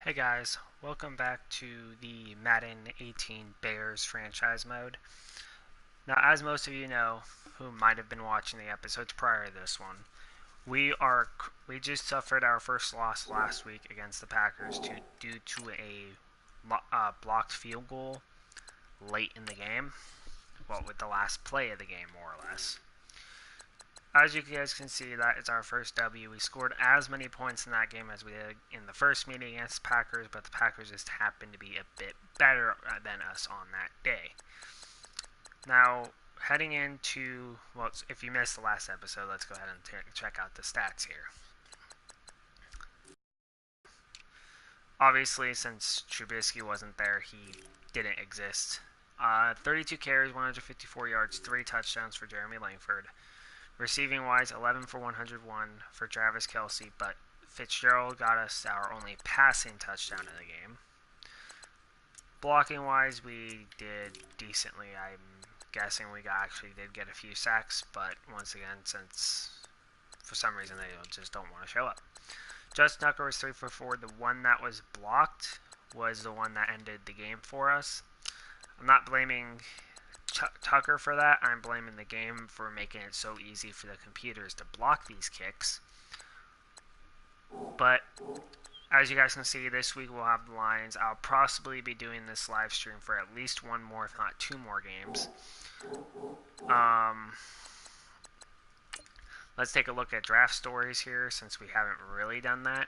Hey guys, welcome back to the Madden 18 Bears franchise mode. Now, as most of you know, who might have been watching the episodes prior to this one, we just suffered our first loss last week against the Packers due to a blocked field goal late in the game. Well, with the last play of the game, more or less. As you guys can see, that is our first W. We scored as many points in that game as we did in the first meeting against the Packers, but the Packers just happened to be a bit better than us on that day. Now, heading into, well, if you missed the last episode, let's go ahead and check out the stats here. Obviously, since Trubisky wasn't there, he didn't exist. 32 carries, 154 yards, 3 touchdowns for Jeremy Langford. Receiving wise, 11 for 101 for Travis Kelce, but Fitzgerald got us our only passing touchdown in the game. Blocking wise, we did decently. I'm guessing we actually did get a few sacks, but once again, since for some reason they just don't want to show up. Justin Tucker was 3 for 4. The one that was blocked was the one that ended the game for us. I'm not blaming Tucker for that. I'm blaming the game for making it so easy for the computers to block these kicks. But as you guys can see, this week we'll have the Lions. I'll possibly be doing this live stream for at least one more, if not 2 more games. Let's take a look at draft stories here, since we haven't really done that.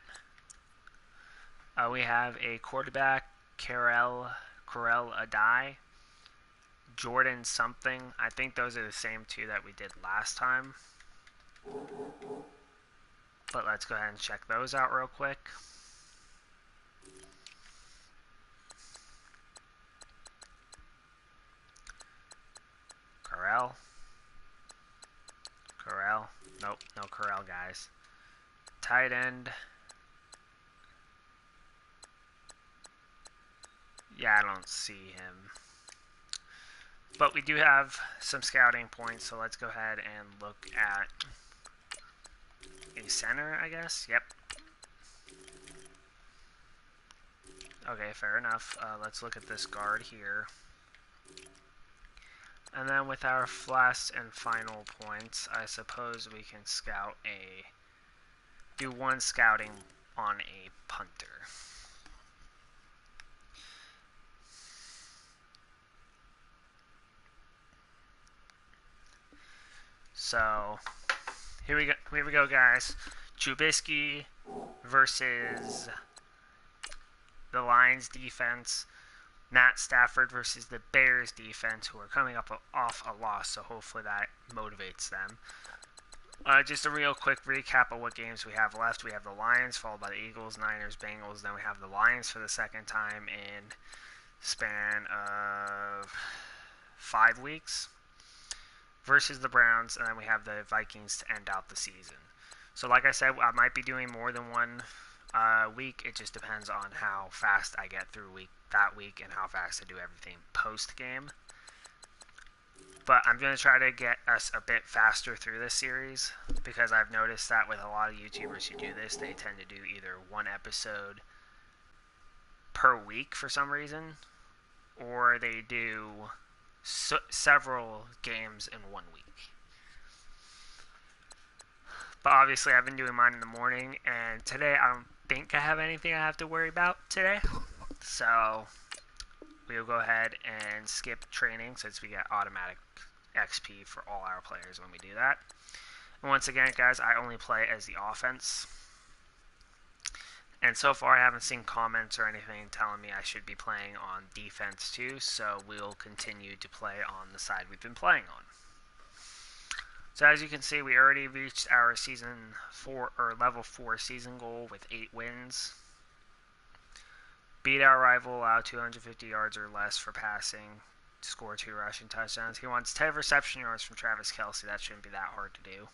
We have a quarterback, Karel Adai, Jordan something. I think those are the same 2 that we did last time. But let's go ahead and check those out real quick. Corral. Nope, no Corral, guys. Tight end. Yeah, I don't see him. But we do have some scouting points, so let's go ahead and look at a center, I guess. Yep. Okay, fair enough. Let's look at this guard here. And then with our last and final points, I suppose we can do one scouting on a punter. So here we go, guys. Trubisky versus the Lions defense. Matt Stafford versus the Bears defense, who are coming off a loss, so hopefully that motivates them. Just a real quick recap of what games we have left. We have the Lions, followed by the Eagles, Niners, Bengals. Then we have the Lions for the second time in span of 5 weeks versus the Browns, and then we have the Vikings to end out the season. So like I said, I might be doing more than one week. It just depends on how fast I get through that week and how fast I do everything post-game. But I'm going to try to get us a bit faster through this series, because I've noticed that with a lot of YouTubers who do this, they tend to do either one episode per week for some reason, or they do several games in 1 week. But obviously I've been doing mine in the morning, and today I don't think I have anything I have to worry about today. So we'll go ahead and skip training, since we get automatic XP for all our players when we do that. And once again, guys, I only play as the offense. And so far I haven't seen comments or anything telling me I should be playing on defense too, so we'll continue to play on the side we've been playing on. So as you can see, we already reached our level 4 season goal with 8 wins. Beat our rival, allow 250 yards or less for passing, score 2 rushing touchdowns. He wants 10 reception yards from Travis Kelce. That shouldn't be that hard to do.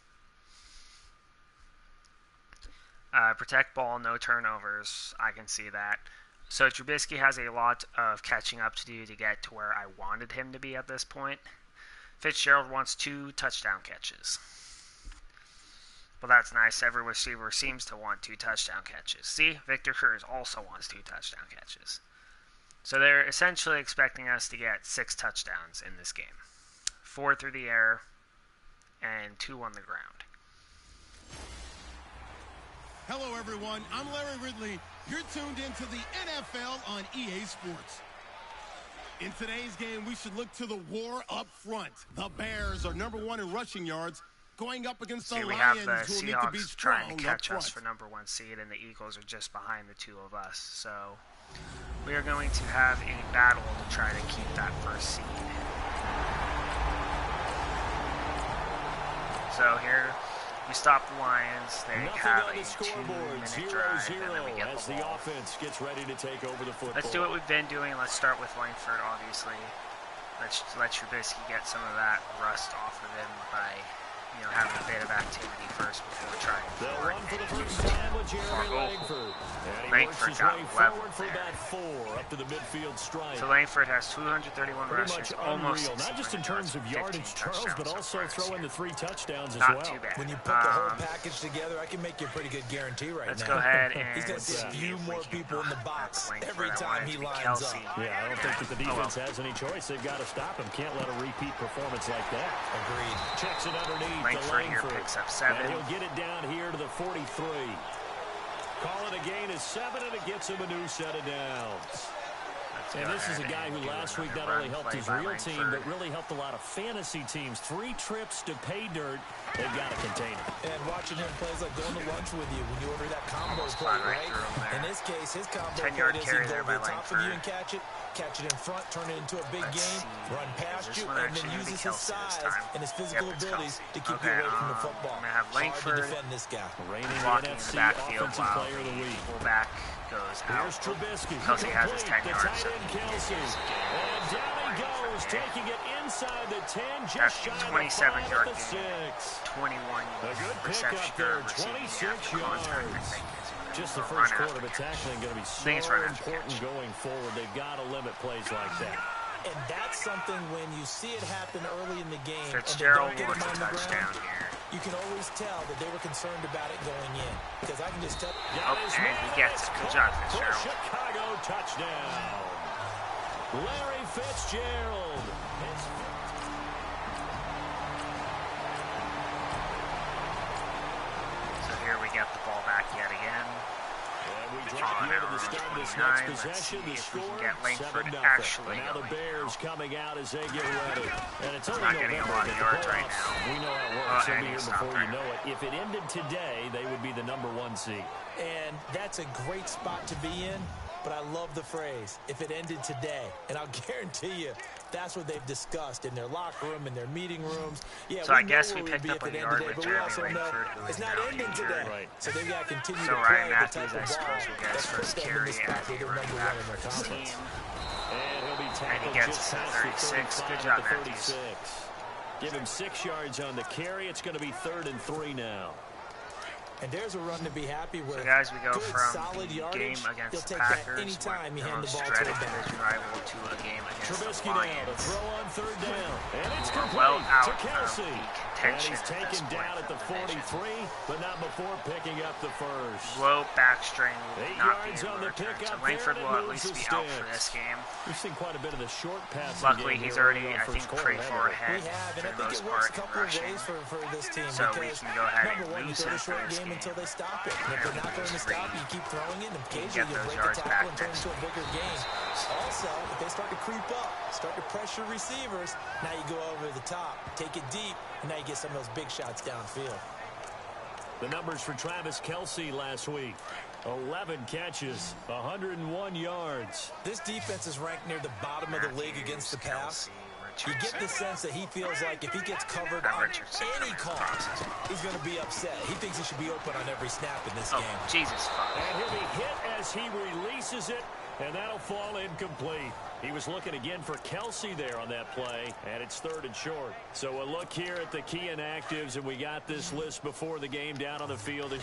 Protect ball, no turnovers. I can see that. So Trubisky has a lot of catching up to do to get to where I wanted him to be at this point. Fitzgerald wants 2 touchdown catches. Well, that's nice. Every receiver seems to want 2 touchdown catches. See, Victor Cruz also wants 2 touchdown catches. So they're essentially expecting us to get 6 touchdowns in this game. 4 through the air and 2 on the ground. Hello, everyone. I'm Larry Ridley. You're tuned into the NFL on EA Sports. In today's game, we should look to the war up front. The Bears are #1 in rushing yards, going up against the See, we have Lions, the who will need to be Seahawks strong trying to catch up us for front. #1 seed, and the Eagles are just behind the 2 of us. So we are going to have a battle to try to keep that first seed. So here we stop the Lions. They have a 2-minute drive, and then we get the ball. Offense gets ready to take over the football. Let's do what we've been doing. Let's start with Langford, obviously. Let's let Trubisky get some of that rust off of him by, having a bit of activity first before trying to run for the first time with Jeremy Langford. Langford got leveled for there. about 4 up to the midfield stripe. So Langford has 231 rushes, almost not just in terms of yardage, Charles, but also throw in the 3 touchdowns as well. well. Not too bad. When you put the whole package together, I can make you a pretty good guarantee right Let's now. go ahead and he's going to spew more people in the box every time he lines up. Yeah, I don't think that the defense has any choice. They've got to stop him. Can't let a repeat performance like that. Agreed. Checks it underneath. Langford here picks up 7. And he'll get it down here to the 43. Call it a gain of 7, and it gets him a new set of downs. And this is a guy who last week not only helped his real team, but really helped a lot of fantasy teams. 3 trips to pay dirt. They've got to contain it. And watching him play is like going to lunch with you when you order that combo plate, right? In this case, his combo plate is he go over the top of you and catch it in front, turn it into a big game, run past you, and then uses his size and his physical abilities to keep you away from the football. I'm going to have Langford hard to defend this guy. Blocking in the backfield while the fullback goes out. Here's Trubisky. Kelsey has his 10 yards. So and down he goes, taking it inside the 10, that's just shy of the 27-yard 5 gain. 21 A good reception pickup there, receiving 26 after contact, yards. I think. Just the first quarter, but tackling going to be so important catch. going forward. They've got to limit plays like that. And that's something when you see it happen early in the game Fitzgerald and they don't get wants him a on the touchdown ground, here. you can always tell that they were concerned about it going in. Because I can just tell. Oh, and he gets it. Good job, Fitzgerald. Chicago touchdown. Larry Fitzgerald. So here we get the ball back yet again. And we drop here to the start of this next possession. The score, 7-0. And now the Bears coming out as they get ready. And it's only not getting a lot of yards right now. We know how it works. They'll be here before you know it. If it ended today, they would be the #1 seed. And that's a great spot to be in. But I love the phrase, if it ended today. And I'll guarantee you, that's what they've discussed in their locker room, in their meeting rooms. Yeah, so I guess we picked up a yard with Jeremy Langford. It's not ending today. Right. So they've got to continue so to Ryan play Matthews, the I type of suppose, will get his first carry as a running back for his team. And he'll be tackled and he gets just to past 36. Good 35 job, at the Matthews. 36. Give him 6 yards on the carry. It's going to be 3rd and 3 now. And there's a run to be happy with. So guys, we go good, from solid the yardage. game against the take Packers, anytime you the hand the most ball to dreaded a back. division rival, to a game against Trubisky the now to Lions. throw on 3rd down. And it's We're complete well out to of Kelsey. the And contention he's at this taken point down at for the the division. 43, but not before picking up the first. Low back strain will 8 not be yards able on to the return. So pickup Langford there, will and at it moves least the be out for sticks. this game. We've seen quite a bit of the short passing Luckily, game he's here already, early on I think, first quarter. pretty far ahead We have, and for I the think most it works a part in couple of rushing. ways for this team. So we because can go ahead and number one, you lose throw him the for short this game game. until they stop it. And if they're not going to stop it, you keep throwing it, and occasionally get you'll those break a yards tackle back and turn next into a bigger game. Also, if they start to creep up, start to pressure receivers, now you go over the top, take it deep, and now you get some of those big shots downfield. The numbers for Travis Kelce last week. 11 catches, 101 yards. This defense is ranked near the bottom of the league against the pass. You get the sense that he feels like if he gets covered on any call, he's going to be upset. He thinks he should be open on every snap in this game. Jesus fuck. And he'll be hit as he releases it, and that'll fall incomplete. He was looking again for Kelce there on that play, and it's 3rd and short. So a look here at the key inactives, and we got this list before the game down on the field.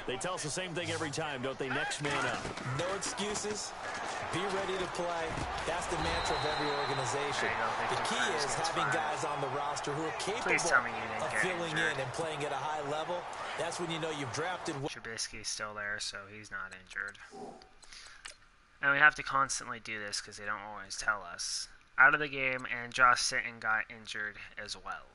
They tell us the same thing every time, don't they? Next man up. No excuses. Be ready to play. That's the mantra of every organization. The key is having guys on the roster who are capable of filling in and playing at a high level. That's when you know you've drafted. Trubisky's still there, so he's not injured. And we have to constantly do this because they don't always tell us. Out of the game, and Josh Sitton got injured as well.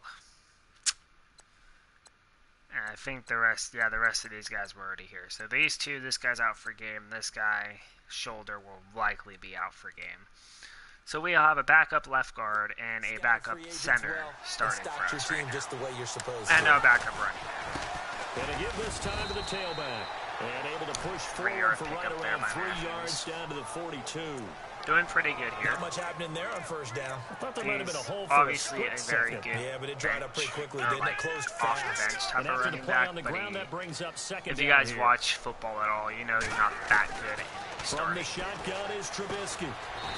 And I think the rest of these guys were already here. So these two, this guy's out for game. This guy, shoulder, will likely be out for game. So we'll have a backup left guard and a backup center starting for us right now. Just the way you're supposed to. And no backup running back. Going to give this time to the tailback. And able to push forward for right around 3 yards down to the 42. Doing pretty good here. Not much happening there on first down. I thought there might have been a hole for obviously a very good. Yeah, but it dried up pretty quickly, didn't it? Closed off fast. the bench type And of after running the play back, on the ground, that brings up second if you guys watch football at all, you know he's not that good at From the starting. shotgun is Trubisky.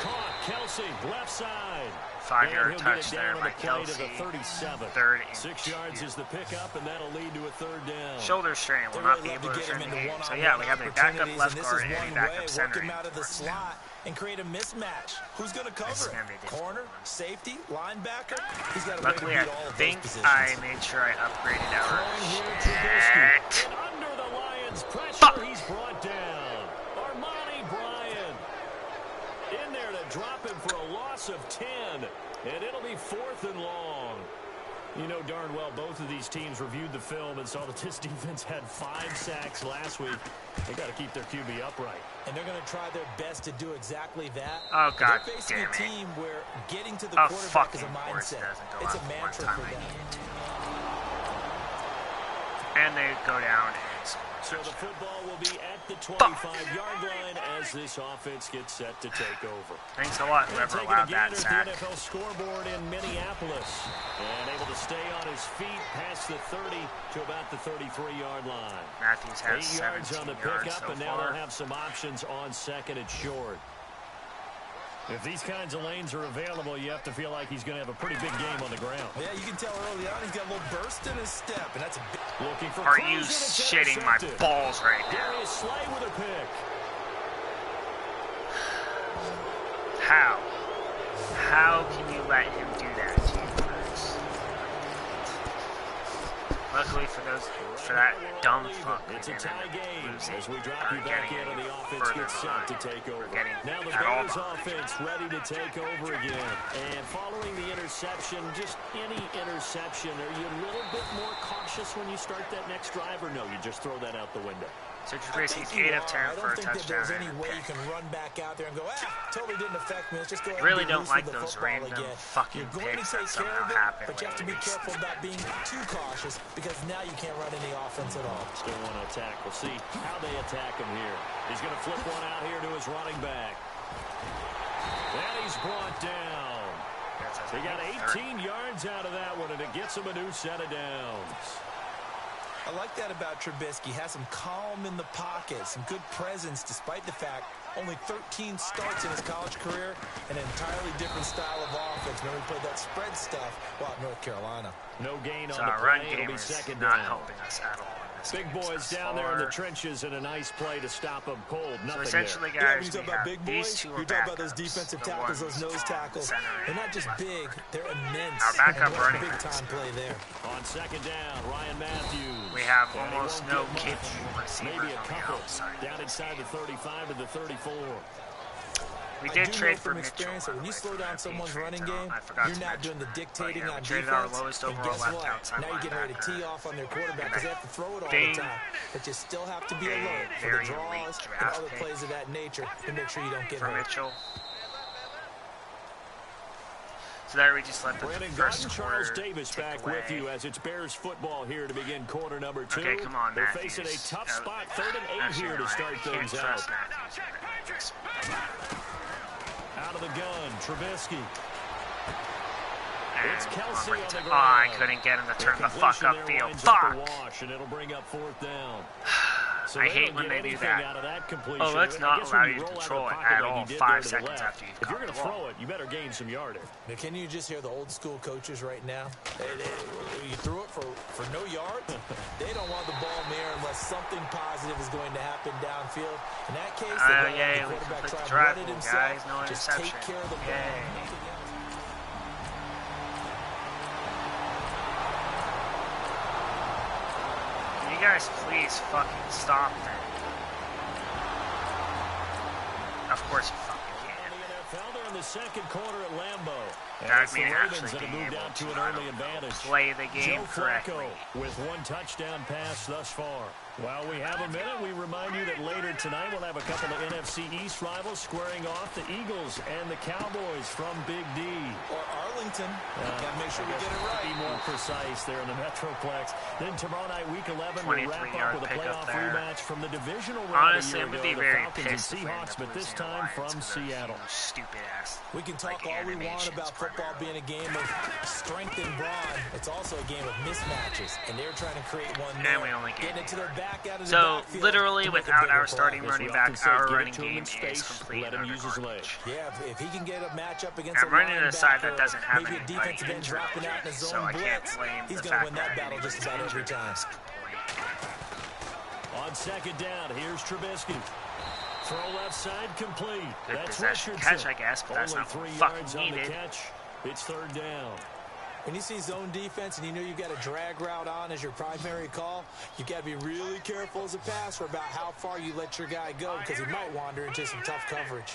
Caught, Kelsey, left side. 5-yard touch there by Kelsey. 3rd and 6 yards is the pickup, and that'll lead to a 3rd down. Shoulder strain will not be able to turn the game. So yeah, we have a backup left guard and a backup center. Work him out of the slot and create a mismatch. Who's going to cover it? Corner, safety, linebacker. He's got a Luckily, way I to beat all of think those I positions. made sure I upgraded our Trubisky. And under the Lions' pressure, he's brought down. Armani Bryant in there to drop him for a loss of 10. And it'll be 4th and long. You know darn well both of these teams reviewed the film and saw that this defense had 5 sacks last week. They got to keep their QB upright. And they're going to try their best to do exactly that. Oh, God they're facing damn a it. team where getting to the Oh, quarterback is a fucking course it mindset. doesn't go It's up a one mantra time for I them. need it to. And they go down and score. So the football will be at the 25-yard line as this offense gets set to take over. Thanks a lot, And whoever taking allowed a that gander at sack. the NFL scoreboard in Minneapolis. And able to stay on his feet past the 30 to about the 33-yard line. Matthews has 8 yards on the 17 yards pickup, so and now far. they'll have some options on 2nd and short. If these kinds of lanes are available, you have to feel like he's going to have a pretty big game on the ground. Yeah, you can tell early on he's got a little burst in his step, and that's a big... Looking for Are you Cruz, and it's shitting my intercepted. balls right now? Darius Slay with a pick. How? How can you let him do that to you, folks? Luckily for that dumb fuck, we It's a didn't tie end game up losing as we drop or you back getting in and any the offense further gets set behind. to take over. We're getting Now the at all Bears behind. offense ready to take over again. And following the interception, just any interception, are you a little bit more cautious when you start that next drive, or no, you just throw that out the window? So Trubisky's 8 of 10 for a touchdown. I don't think that there's any and a way you pick. can run back out there and go, totally didn't affect me. Let's just go ahead Really and be don't loose like with the those football random again. fucking You're going to picks take that care somehow of it, happen but you have to be lately. careful about being too cautious because now you can't run any offense at all. Still want to attack. We'll see how they attack him here. He's going to flip one out here to his running back. And he's brought down. He got 18 yards out of that one, and it gets him a new set of downs. I like that about Trubisky. Has some calm in the pocket, some good presence, despite the fact only 13 starts in his college career, an entirely different style of offense. Remember, he played that spread stuff while at North Carolina. No gain So on the our run play. It'll game be is second not down. helping us at all. Big boys down there in the trenches, and a nice play to stop them cold. So Nothing essentially, there. Yeah, when guys, you talk we about have big these boys, two are you're talking about those backups, defensive the tackles, those ones nose on tackles. center They're not and just left big, guard. they're immense. Our backup And what a running big backs. time play there. On second down, Ryan Matthews. We have And he almost won't no get much. capable receivers Maybe a on the couple outside. down inside the 35 to the 34. We I did do trade know for from Mitchell. experience that when you slow down someone's running game, I forgot you're to not mention doing the that. dictating But yeah, on we traded our defense. lowest And overall guess left what? outside Now you're getting ready to linebacker. tee off on their quarterback because they have to throw it all Big, the time. But you still have to be a alert for the very draws elite and draft other pick plays of that nature to make sure you don't get for hurt. Mitchell. So there we just let the Brandon first Gordon, Charles quarter Davis tick back away. with you as it's Bears football here to begin quarter number 2. Okay, come on, They're Matthews. facing a tough spot, 3rd and 8 Actually, here no, to start I can't things out. trust Matthews. Out of the gun, Trubisky. And It's Kelsey on the oh, ground. I couldn't get him to turn the fuck completion there upfield. winds up Fuck! the wash, and it'll bring up 4th down. So I hate when they do that. Oh, let's not allow you to control it at all 5 seconds after you've If you're caught going the to ball. throw it, you better gain some yardage. Now, can you just hear the old school coaches right now? You threw it for no yards. They don't want the ball in the air unless something positive is going to happen downfield. In that case, yay, we complete the drive rule, guys. No just interception. take care of the ball. Yay. You guys please fucking stop that. Of course you fucking can. They're in the second quarter at Lambeau. That means the Ravens actually that have being moved able out to to an early advantage. play the game Joe correctly. Flacco with 1 touchdown pass thus far. While we have a minute, we remind you that later tonight we'll have a couple of NFC East rivals squaring off, the Eagles and the Cowboys from Big D. Or Arlington. Got to make sure we get it right. Be more precise there in the Metroplex. Then tomorrow night, Week 11, we'll wrap up with a playoff rematch from the divisional round. Honestly, I'm going to be very pissed if Seahawks, but this time from Seattle. Stupid ass. We can talk all we want about football being a game of strength and brawn. It's also a game of mismatches, and they're trying to create one there. And we only get it to their back out of the so backfield literally, without our starting Yes, running we back, often say our get it running to him in game is space, complete let and him utter use his garbage. Yeah, if he can get a matchup against I'm running to the side that linebacker, doesn't have maybe a anybody defensive end injured, dropping out in a zone so I can't blitz, blame he's the going to fact win that that battle just about every time. On second down, here's Trubisky. Throw left side complete. Good That's possession Richardson. catch, I guess, but that's Only not 3 what yards fucking on the needed. catch. It's third down. When you see zone defense and you know you've got a drag route on as your primary call, you've got to be really careful as a passer about how far you let your guy go because he might wander into some tough coverage.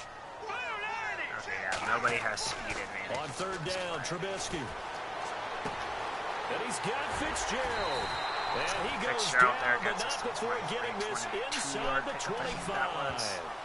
Okay, yeah, nobody has speed advantage. On third down, Trubisky. And he's got Fitzgerald. And he goes Fitzgerald there down, but gets us not to before getting this 22-yard inside the pickup, I think that was. 25.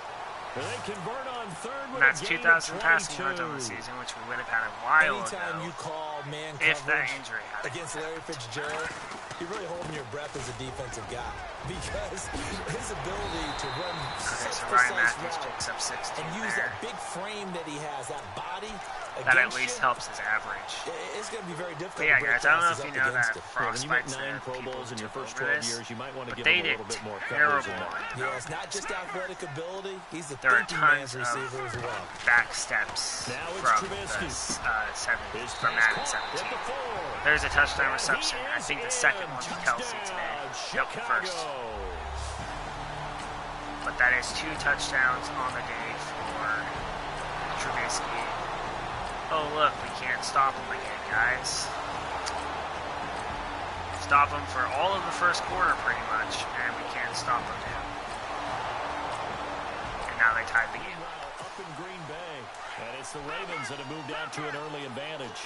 They convert on third with And that's a gain 2,000 of passing 22. yards on the season, which we would have had a while Anytime you ago call man if that coverage injury happened. against Larry Fitzgerald, you're really holding your breath as a defensive guy because his ability to run Okay, such so Ryan precise Matthews routes picks up 16 and use there. that big frame that he has, that body That at against least you, helps his average. it's going to be very difficult But yeah, to break guys, I don't know passes if you up know against that it. When you make frostbite's 9 there. Pro Bowls in your first 12 this, years, you might want to but give they him a did little bit more coverage terrible than on that. him. Yeah, it's not just athletic ability. He's the There are thinking man's tons of receiver as well. back steps Now it's from Trubisky. from Madden 17. There's a touchdown reception. I think the second one to Kelsey today. Nope, first. But that is 2 touchdowns on the day for Trubisky. Oh, look, we can't stop him again, guys. Stop him for all of the first quarter, pretty much, and we can't stop him now. And now they tied the game. Up in Green Bay, and it's the Ravens that have moved out to an early advantage.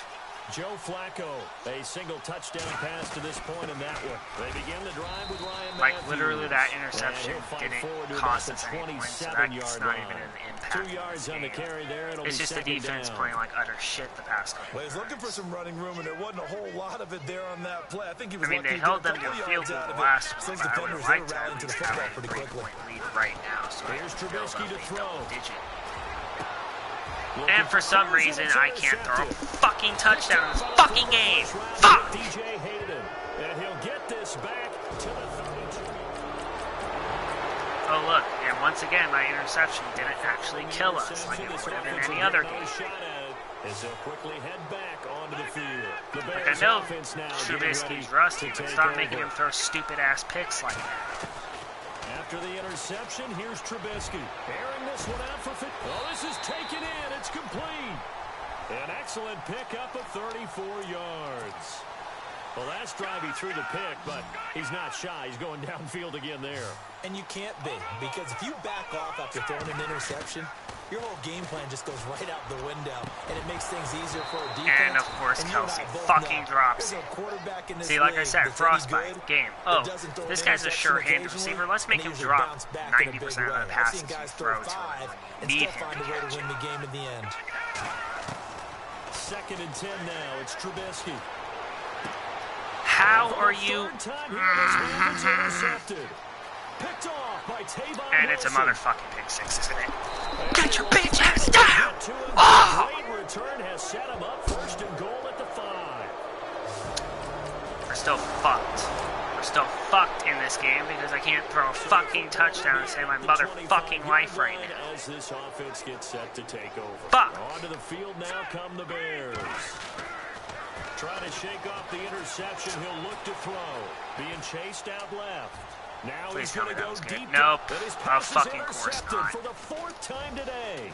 Joe Flacco, a single touchdown pass to this point in that one. They begin the drive with Ryan Like, Matthews. literally, that interception And he'll fight didn't forward to cost about us the any points, so 27-yard that's not line. even an impact. 2 yards on the carry there. It'll It's be just the second defense down. playing like utter shit the past couple Well, he's looking for some running room, and there wasn't a whole lot of it there on that play. I think he was I mean, lucky they to held get them a to a couple field yards goal out the of it. last one, Since but I would defenders, have they're liked to at rallying to the least have football a pretty quickly. 3-point lead right now, so I Here's can build Trubisky up to a throw. double digit. Looking And for some Cruz, reason, it's I can't throw a intercepted. fucking touchdown in this fucking game. Fuck! DJ Hayden, and he'll get this back to the 32. Oh, look, and once again, my interception didn't actually kill us like it would have in any other game. As they'll quickly head back onto the field. The Like, I Bears know offense now getting Trubisky's ready rusty, to but take stop making over. him throw stupid-ass picks like that. After the interception, here's Trubisky. Airing this one out for Fit. Oh, this is taken in. It's complete. An excellent pickup of 34 yards. Well, last drive he threw the pick, but he's not shy. He's going downfield again there. And you can't be, because if you back off after throwing an interception, your whole game plan just goes right out the window, and it makes things easier for a defense. And, of course, And you and I Kelsey both fucking know drops there's it. no quarterback in this See, like I league said, that's any frostbite good game. that Oh, doesn't throw an this guy's a interception sure-handed occasionally, receiver. Let's make and him usually drop bounce back in a big 90% of way. the I've passes seen he guys throw throws to 5 him. and Need still him find to a way catch to win it. the game in the end. Second and 10 now. It's Trubisky. How are you... Third time here, this man is intercepted. Picked off by Tavon And it's a Wilson. motherfucking pick six, isn't it? Get your bitch ass down! Oh! Oh! Great return has set him up first and goal at the 5. We're still fucked. We're we're still fucked in this game because I can't throw a fucking touchdown and save my motherfucking life right now. As this offense gets set to take over. Fuck! Onto the field now come the Bears. Trying to shake off the interception. He'll look to throw. Being chased out left. Now Please he's going to tell go me that was good. deep. Nope. His Oh, pass is fucking course intercepted not. for the 4th time today.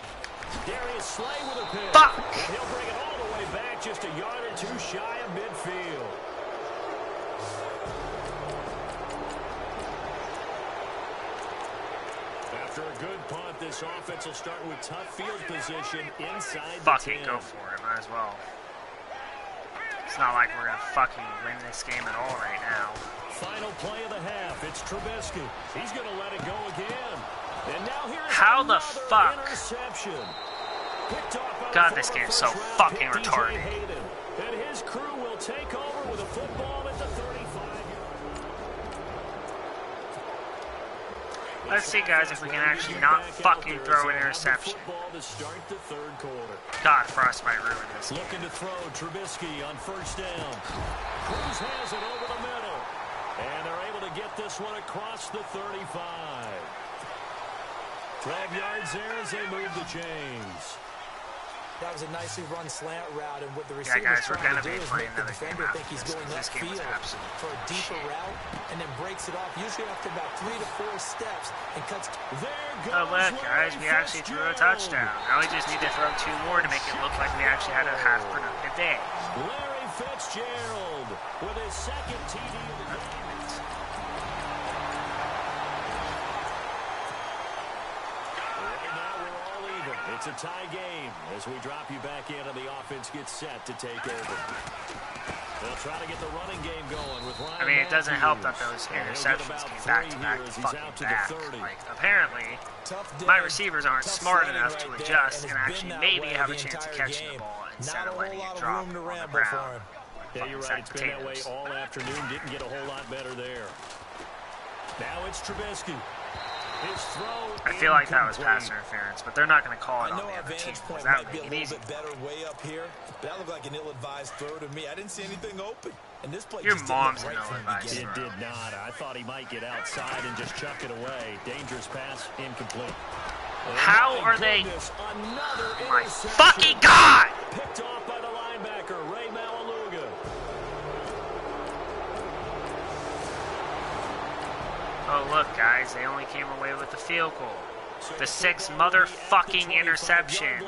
Darius Slay with a pick. Fuck! And he'll bring it all the way back just a yard or two shy of midfield. After a good punt, this offense will start with tough field position inside Fucking the 10. go for it. Might as well. It's not like we're gonna fucking win this game at all right now. Final play of the half. It's Trubisky. He's going to let it go again. And now here's How the another fuck? interception. Picked off by God, the this former game's so first-round fucking pick, DJ retarded. Hayden. And his crew will take over with a football at the 35. Let's see, guys, if we can actually not fucking throw an interception. To start the 3rd quarter. God, Frost might ruin this. Looking to throw Trubisky on 1st down. Cruz has it over the middle. And they're able to get this one across the 35. 12 yards there as they move the chains. That was a nicely run slant route, and what the receiver Yeah, guys, we're trying gonna to do be is playing make the another game defender out. think he's going This game was upfield absolute for a deeper shit. route, and then breaks it off, usually after about 3 to 4 steps, and cuts. There goes Oh, look, guys, we Larry actually threw a Fitzgerald. touchdown. Now we just need to throw 2 more to make it look like we actually had a half-productive day. Larry Fitzgerald with his 2nd TD of the game. Right now we're all even. It's a tie game as we drop you back in and the offense gets set to take over. They'll try to get the running game going with Ryan I mean, it doesn't help that Matthews. those And he'll get interceptions about came 3 back-to-back here as he's fucking out to back. the 30. Like, apparently, Tough day, my receivers aren't tough smart sledding enough right to there, adjust and and it's actually been that maybe way have a the chance of entire catching the game. ball instead Not of a letting whole it lot of drop room to on the ramble for ground. him. Yeah, you're right. It's been that way all afternoon. Didn't get a whole lot better there. Now it's Trubisky. His throw I feel like that was incomplete. pass interference, but they're not going to call it I on know the our other team. vantage point That might be would a make it little easy. bit better way up here, but that looked like an ill-advised throw to me. I didn't see anything open, and this play Your just didn't mom's look an right from the ill-advised beginning. It did not. I thought he might get outside and just chuck it away. Dangerous pass, incomplete. Oh, How my are they? goodness, Another My interception. fucking God! Picked off by the linebacker, Ray Malaluga. Oh, look, guys, they only came away with the field goal. The 6th motherfucking interception.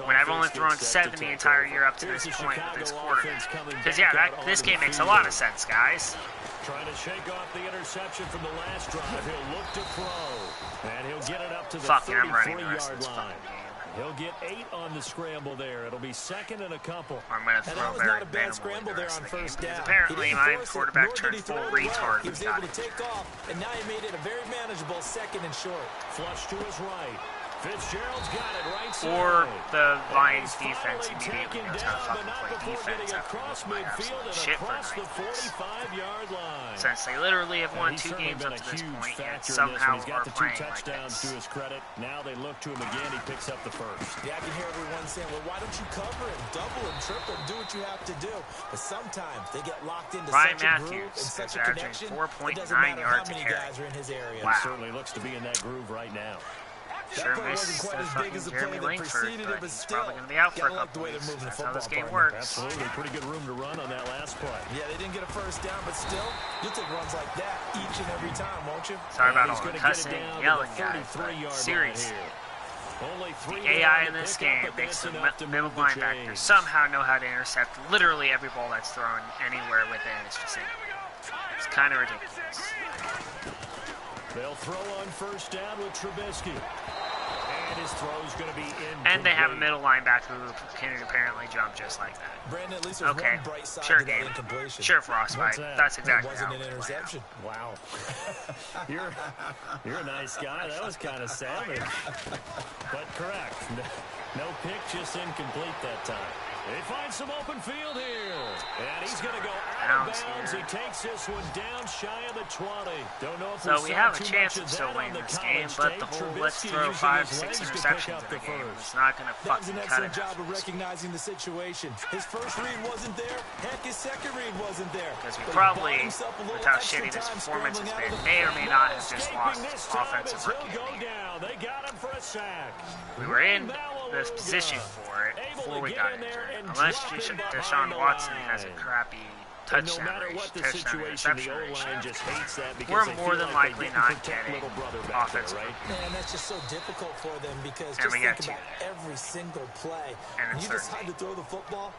When I've only thrown 7 the entire year up to this point with this quarterback. Because, yeah, this game makes a lot of sense, guys. Trying to shake off the interception from the last drive. He'll look to throw. And he'll get it up to the Fucking, I'm running the rest of 33-yard this line. fucking game. He'll get 8 on the scramble there. It'll be 2nd and a couple. I'm going to And throw that was very not a bad minimally scramble the there rest on of the game. first Because down. apparently He my didn't force it, quarterback nor did turned he full throw it away. retard He when was he got able to it. take off, and now he made it a very manageable 2nd and short. Flush to his right. Fitzgerald's got it right side. Or the Lions And he's defense finally immediately taken knows how to down, but fucking not play before defense getting after across losing my midfield absolute and shit for across 9 the years. 45-yard line. Since they literally have won He's 2 certainly games been up a to this huge point, yet factor in this somehow one. He's got we're the 2 playing like touchdowns to this. his credit. Now they look to him again. He picks up the first. Yeah, I can hear everyone saying, well, why don't you cover him, double him, triple him, do what you have to do. But sometimes they get locked into Ryan such a groove Matthews and such is a averaging connection, 4.9 it doesn't matter how yards a many carry. guys are in his area. Wow. Certainly looks to be in that groove right now. Sure That play missed wasn't quite the as big fucking as the Jeremy play that Langford, preceded it, but but he's still, probably going to be out for a gotta like the couple way they're weeks. moving the That's how this football game partner. works. Absolutely. Pretty good room to run on that last play. Yeah, they didn't get a first down, but still, you'll take runs like that each and every time, won't you? Sorry And about he's all the gonna get it cussing down and to yelling, the guys, but 33-yard line seriously. here. Only 3 The AI in this game makes the middle linebackers somehow know how to intercept literally every ball that's thrown anywhere within its vicinity. It's kind of ridiculous. They'll throw on first down with Trubisky. And his throw's going to be incomplete. And they have a middle linebacker who can apparently jump just like that. Brandon, at least there's Okay, one bright side sure, to that game. incompletion. Sure, Frostbite. What's that? That's It exactly wasn't how an it would play out. interception. Wow. you're a nice guy. That was kind of savage. But correct. No pick, just incomplete that time. He finds some open field here. And he's going to go out of bounds. He takes this one down shy of the 20. Don't know if so we have a chance of still winning this game, but the whole let's throw 5-6 interceptions in the game is not going to fucking cut it. That was an excellent job of recognizing the situation. His first read wasn't there. Heck, his second read wasn't there. Because we probably, with how shitty this performance has been, may or may not have just lost offensive rookie. They got him for a sack. We were in this position for it before we got injured. Unless Deshaun Watson has a crappy touchdown interception ratio, we're more than likely not getting offensive. Man, that's just so difficult for them because just think about every single play. When you decide to throw the football,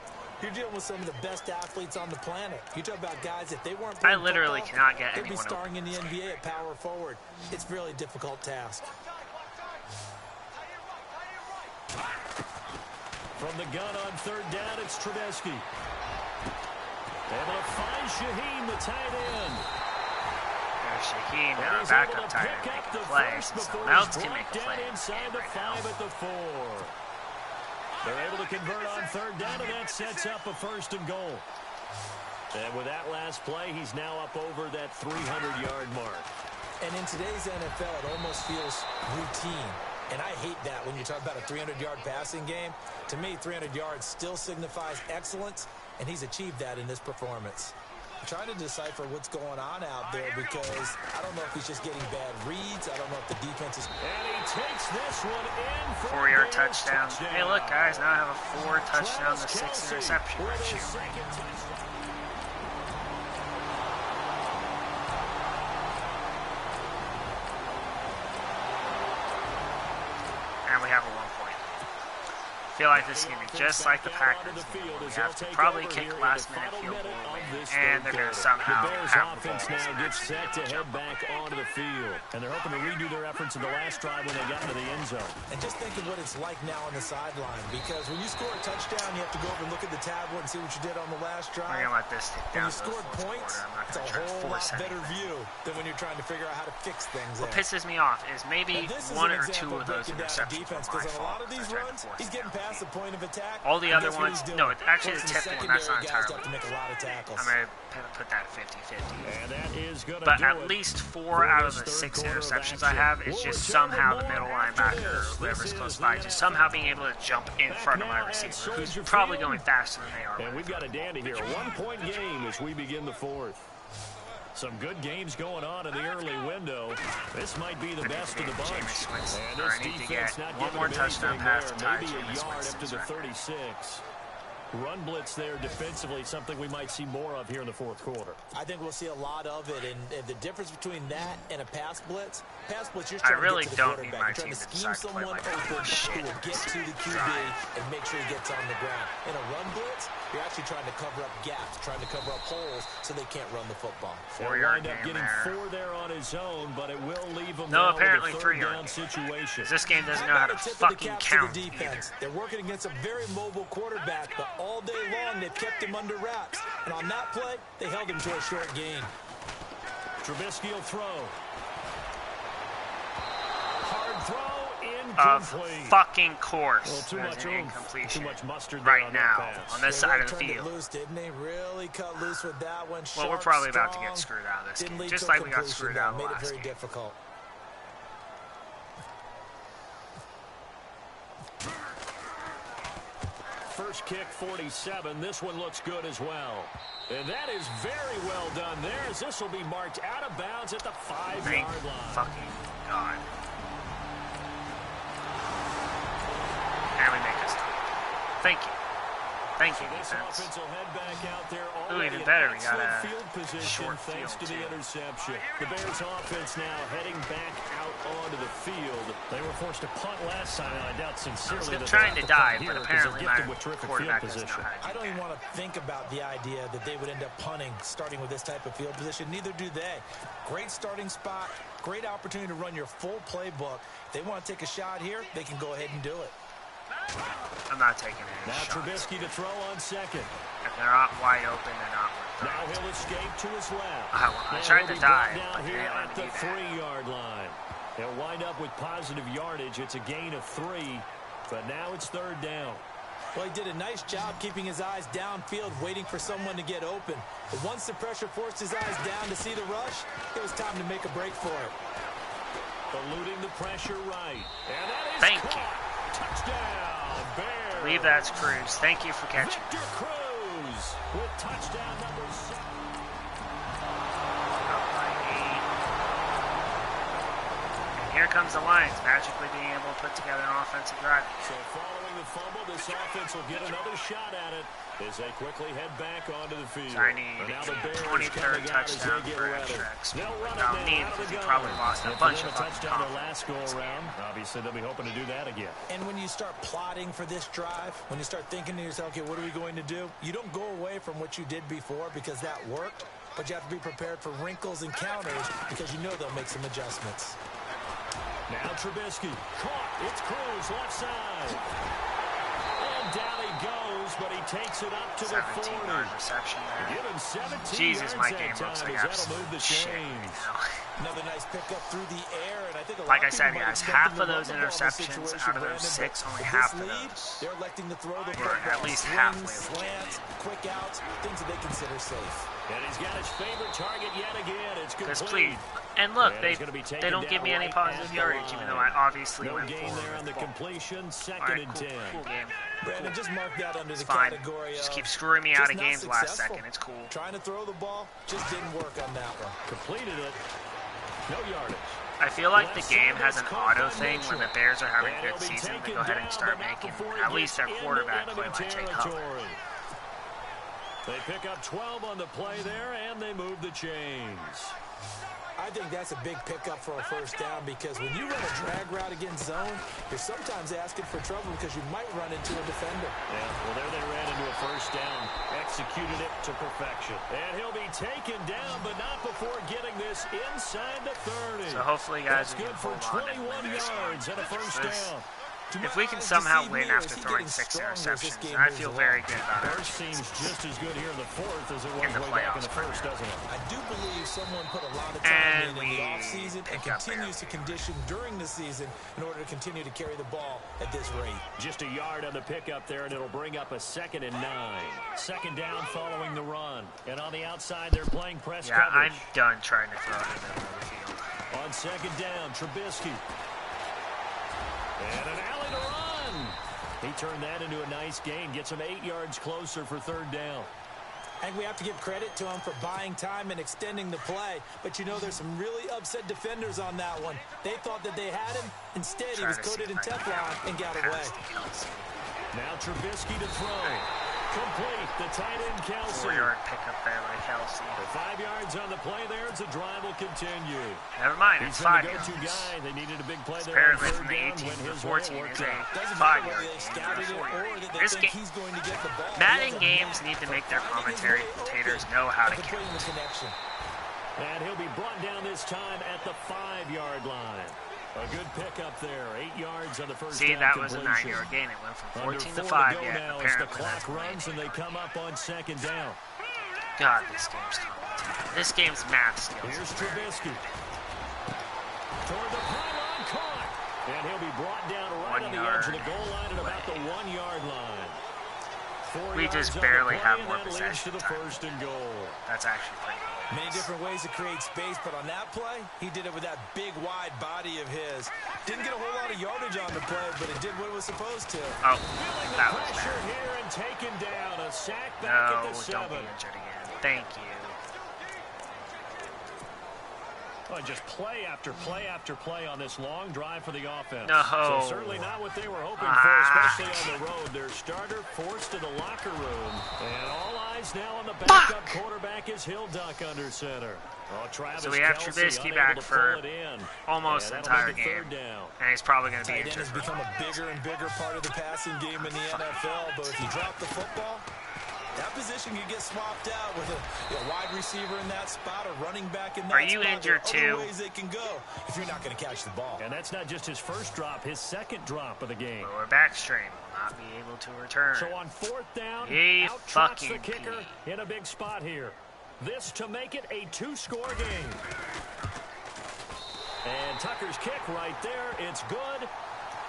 you're dealing with some of the best athletes on the planet. You talk about guys, if they weren't playing I literally football, cannot get they'd be anyone starring in the NBA at power forward. It's a really difficult task. From the gun on third down, it's Trubisky. Able to find Shaheen, the tight end. There's Shaheen, our backup tight end, making plays. So Mounts can make a play inside the 5 at the 4. They're able to convert on third down, and that sets up a first and goal. And with that last play, he's now up over that 300-yard mark. And in today's NFL, it almost feels routine. And I hate that when you talk about a 300-yard passing game. To me, 300 yards still signifies excellence, and he's achieved that in this performance. I'm trying to decipher what's going on out there because I don't know if he's just getting bad reads. I don't know if the defense is... And he takes this one in for 4-yard touchdown. Hey, look, guys, now I have a 4 touchdown to 6 interception ratio. And we have a 1 point. I feel like this is going to be just like the Packers. We have to probably kick a last-minute field goal win, and they're going to somehow have the ball. Now gets set to head back onto the field, and they're hoping to redo their efforts in the last drive when they got into the end zone. And just think of what it's like now on the sideline, because when you score a touchdown, you have to go over and look at the tablet and see what you did on the last drive. We're going to let this stick down. When you scored points, it's a whole lot better view than when you're trying to figure out how to fix things. What pisses me off is maybe 1 or 2 of those interceptions were my fault. A lot of these runs, he's getting past the point of attack. All the other ones, no, actually the tip one, that's not entirely. I'm going to put that 50-50. But at least 4 out of the 6 interceptions I have is just somehow the middle linebacker or whoever's close by just somehow being able to jump in front of my receiver, who's probably going faster than they are. And we've got a dandy here, a 1-point game as we begin the 4th. Some good games going on in the early window. This might be the best of the bunch. And this defense not getting 1 more touchdown pass to tie maybe a yard up to the 36. Run blitz there defensively, something we might see more of here in the 4th quarter. I think we'll see a lot of it, and the difference between that and a pass blitz, you're I trying really to get to the don't need my team to scheme someone open who will get to the QB and make sure he gets on the ground. In a run blitz, you're actually trying to cover up gaps, trying to cover up holes so they can't run the football. 4-yard game getting there. 4 there on his own, but it will leave him no, now apparently with a 3-yard situation. This game doesn't know how to fucking count. They're working against a very mobile quarterback, but all day long they've kept him under wraps. And on that play, they held him to a short gain. Trubisky will throw. Hard throw. Of fucking course. Well, too much incompletion too much mustard right on now on this side of the field. Loose, didn't they? Really cut loose with that one. Well, we're probably about to get screwed out of this game, just like we got screwed out of the last game. Made it very difficult. First kick, 47. This one looks good as well. And that is very well done there, as this will be marked out of bounds at the 5-yard line. Fucking God. And we make a stop. Thank you. Thank you, defense. Ooh, even better, we got a short thanks field, to the interception. The Bears offense now heading back out onto the field. They were forced to punt last time, and I doubt sincerely that trying to dive, but apparently my quarterback doesn't know how to do I don't even want to think about the idea that they would end up punting starting with this type of field position. Neither do they. Great starting spot, great opportunity to run your full playbook. If they want to take a shot here, they can go ahead and do it. I'm not taking any now shots. Trubisky to throw on second. If they're not wide open, they're not. Now he'll escape to his left. I tried to dive, but here they at the 3-yard line. They'll wind up with positive yardage. It's a gain of 3, but now it's 3rd down. Well, he did a nice job keeping his eyes downfield, waiting for someone to get open. But once the pressure forced his eyes down to see the rush, it was time to make a break for it. Eluding the pressure right. And that is Thank caught. you. Touchdown, Bears. I believe that's Cruz. Thank you for catching. Victor Cruz with touchdown number 7. Here comes the Lions, magically being able to put together an offensive drive. So following the fumble, this offense will get another shot at it as they quickly head back onto the field. So I need a 23rd touchdown for X. Without need, because he probably lost a bunch of touchdown their last go around. Obviously, they'll be hoping to do that again. And when you start plotting for this drive, when you start thinking to yourself, okay, what are we going to do? You don't go away from what you did before because that worked, but you have to be prepared for wrinkles and counters because you know they'll make some adjustments. Now Trubisky, caught, it's Cruz, left side. And down he goes, but he takes it up to the 40. 17-yard reception there. Give him 17 Jesus, yards my that game time, looks like as that'll absolute move the shit chains. Another nice pickup through the air, and I think a lot Like I of people said, might guys, expect half them of to those run the ball in this interceptions situation, out of those Brandon, 6, only but half this of lead, those they're electing to throw the were football. at least Swings, halfway slants, quick outs, things that they consider safe. And he's got his favorite target yet again. It's complete. And look, And they don't give me any positive yardage, even though I obviously no went gain forward there on with the ball. completion. Second Alright, and cool, 10. cool game. Brandon, just mark that under the Fine. category Just of keep screwing me out of just not games last successful. second. It's cool. Trying to throw the ball just didn't work on that one. Completed it. No yardage. I feel like the game has an auto thing when the Bears are having a good season. They go ahead and start making at least their quarterback play like take cover. They pick up 12 on the play there, and they move the chains. I think that's a big pickup for a first down because when you run a drag route against zone, you're sometimes asking for trouble because you might run into a defender. Yeah, well, there they ran into a first down. Executed it to perfection. And he'll be taken down, but not before getting this inside the 30. So hopefully, guys, That's we good can for hold on 21 and yards and a first down. If we can somehow win after throwing 6 interceptions, then I feel very good about it. First seems just as good here in the fourth as it was In the way back in the playoffs, first, doesn't it? I do believe someone put a lot of And time in the offseason and continues to condition during the season in order to continue to carry the ball at this rate. Just a yard on the pickup there, and it'll bring up a 2nd and 9. Second down following the run. And on the outside, they're playing press coverage. I'm done trying to throw it in the middle of the field. On second down, Trubisky. And an alley to run. He turned that into a nice gain. Gets him 8 yards closer for third down. I think we have to give credit to him for buying time and extending the play. But, you know, there's some really upset defenders on that one. They thought that they had him. Instead, he was coated in Teflon and got away. Now Trubisky to throw. Complete. The tight end, Kelsey. 4-yard pickup there by Kelsey. The 5 yards on the play there as the drive will continue. Never mind, it's He's been 5 the go-to yards. guy. They needed a big play there. Apparently on from the third 18 down. to When his 14 way is worked a out. Doesn't 5-yard matter whether they game. scouted it or that they This think game, he's going to get the ball. Madden games need to make their commentary commentators know how to count. The connection. And he'll be brought down this time at the 5-yard line. A good pickup there. 8 yards on the first See, down that was a completion. 9-yard gain. It went from 14 Under to 4 5 to go yet. now as the Apparently, clock that's runs and they come up on second down. God, this game's complicated. This game's math skills. Here's Trubisky. Toward the pylon, caught. And he'll be brought down right 1 on the edge of yard the goal line at about the 1-yard line. 4 We yards just on the barely play, have and more that leads to possession the time. first and goal. That's actually pretty good. Many different ways to create space, but on that play, he did it with that big, wide body of his. Didn't get a whole lot of yardage on the play, but it did what it was supposed to. Oh, Feeling the that was pressure bad. here and taken down. A sack back No, at the don't be 7. injured again. Thank you. Oh, just play after play after play on this long drive for the offense. No. So certainly not what they were hoping for, especially on the road. Their starter forced to the locker room. And all eyes now on the backup quarterback is Hill Duck under center. Oh, Travis So we have Kelce Trubisky unable back to for pull it in. almost the And that'll entire make it game. third down. And he's probably going to be Tight end injured has for become a bigger and bigger part of the passing game in the NFL, but if you drop the football, that position can get swapped out with a wide receiver in that spot, a running back in that Are you spot. injured There are too? other ways they can go if you're not going to catch the ball. And that's not just his first drop, his second drop of the game. lower back strain. Will not be able to return. So on fourth down, He out trots the fucking kicker in a big spot here. This to make it a 2-score game. And Tucker's kick right there, it's good.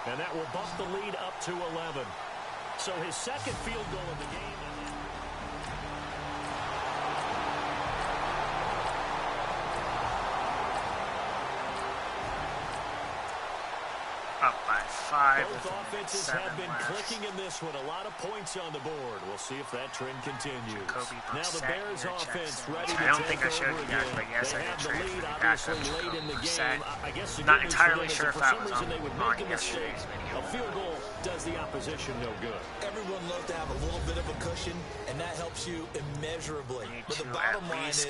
And that will bump the lead up to 11. So his second field goal of the game. Up by 5. Both offenses have been clicking in this one. A lot of points on the board. We'll see if that trend continues. Now the Bears offense ready to take over again. They have the lead obviously late in the game. I guess the not entirely sure if for that some was reason they would on make a mistake. A field goal does the opposition no good. Everyone loves to have a little bit of a cushion, and that helps you immeasurably. But the bottom line is,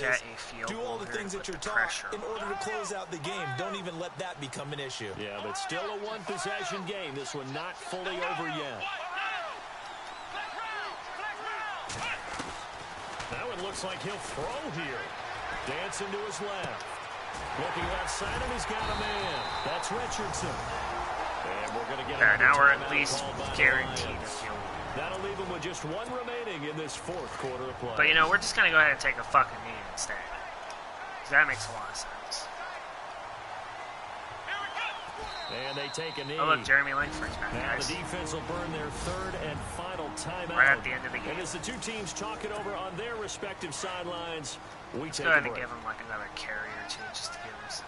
do all the things that you're taught in order to close out the game. Don't even let that become an issue. Yeah, but still a one-possession game. This one not fully over yet. That one looks like he'll throw here. Dancing to his left. Looking left side, and he's got a man. That's Richardson. And we're going to get now we're at least guaranteed a field. That'll leave him with just one remaining in this fourth quarter of play. But, you know, we're just going to go ahead and take a fucking knee instead. Because that makes a lot of sense. And they take a knee. Oh, look, Jeremy Langford's back, Now guys. the defense will burn their third and final timeout. Right at the end of the game. And as the two teams talk it over on their respective sidelines, we take Go ahead a and break. give him, like, another carry or two just to give him some.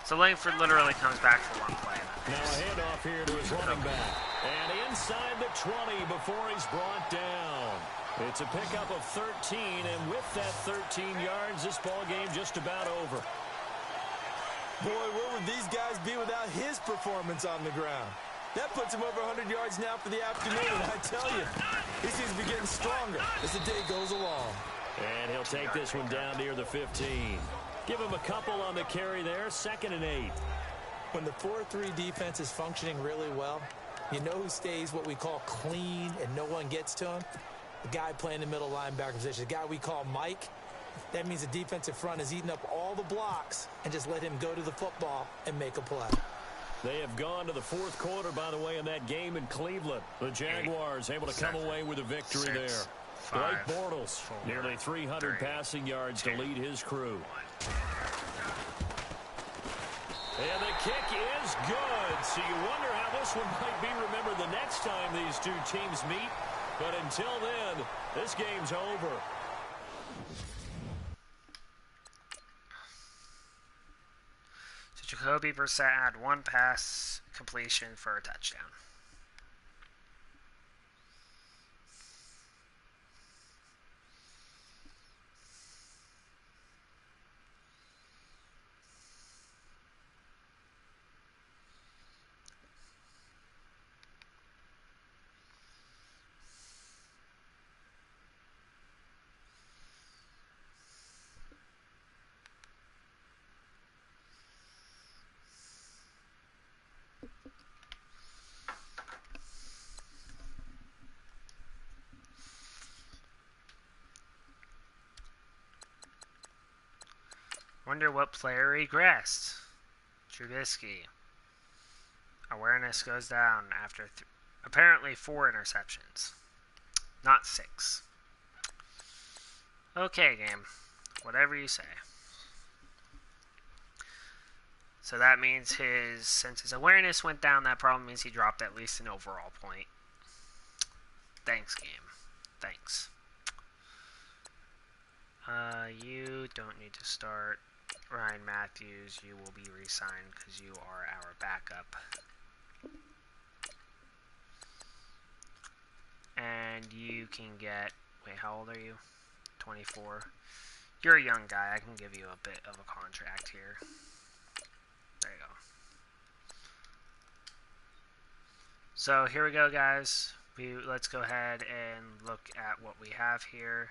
So Langford literally comes back for one play. Now a handoff here to his running back. And inside the 20 before he's brought down. It's a pickup of 13, and with that 13 yards, this ball game just about over. Boy, where would these guys be without his performance on the ground? That puts him over 100 yards now for the afternoon, and I tell you, he seems to be getting stronger as the day goes along. And he'll take this one down near the 15. Give him a couple on the carry there, 2nd and 8. When the 4-3 defense is functioning really well, you know who stays what we call clean and no one gets to him? The guy playing the middle linebacker position, the guy we call Mike. That means the defensive front is eating up all the blocks and just let him go to the football and make a play. They have gone to the fourth quarter, by the way, in that game in Cleveland. The Jaguars able to come away with a victory there. Blake Bortles, nearly 300 passing yards to lead his crew. And the kick is good. So you wonder how this one might be remembered the next time these two teams meet. But until then, this game's over. So Jacoby Brissett had one pass completion for a touchdown. Wonder what player regressed. Trubisky. Awareness goes down after apparently 4 interceptions. Not 6. Okay, game. Whatever you say. So that means since his awareness went down, that probably means he dropped at least an overall point. Thanks, game. Thanks. You don't need to start. Ryan Matthews, you will be re-signed because you are our backup. And you can get... Wait, how old are you? 24. You're a young guy. I can give you a bit of a contract here. There you go. So here we go, guys. Let's go ahead and look at what we have here.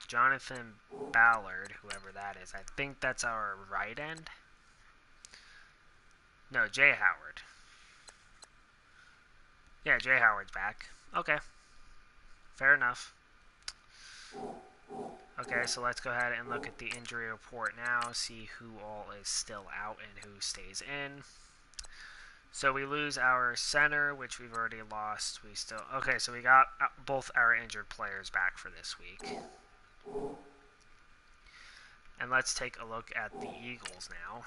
Jonathan Ballard, whoever that is. I think that's our right end. No, Jay Howard. Yeah, Jay Howard's back. Okay. Fair enough. Okay, so let's go ahead and look at the injury report now, see who all is still out and who stays in. So we lose our center, which we've already lost. Okay, so we got both our injured players back for this week. And let's take a look at the Eagles now.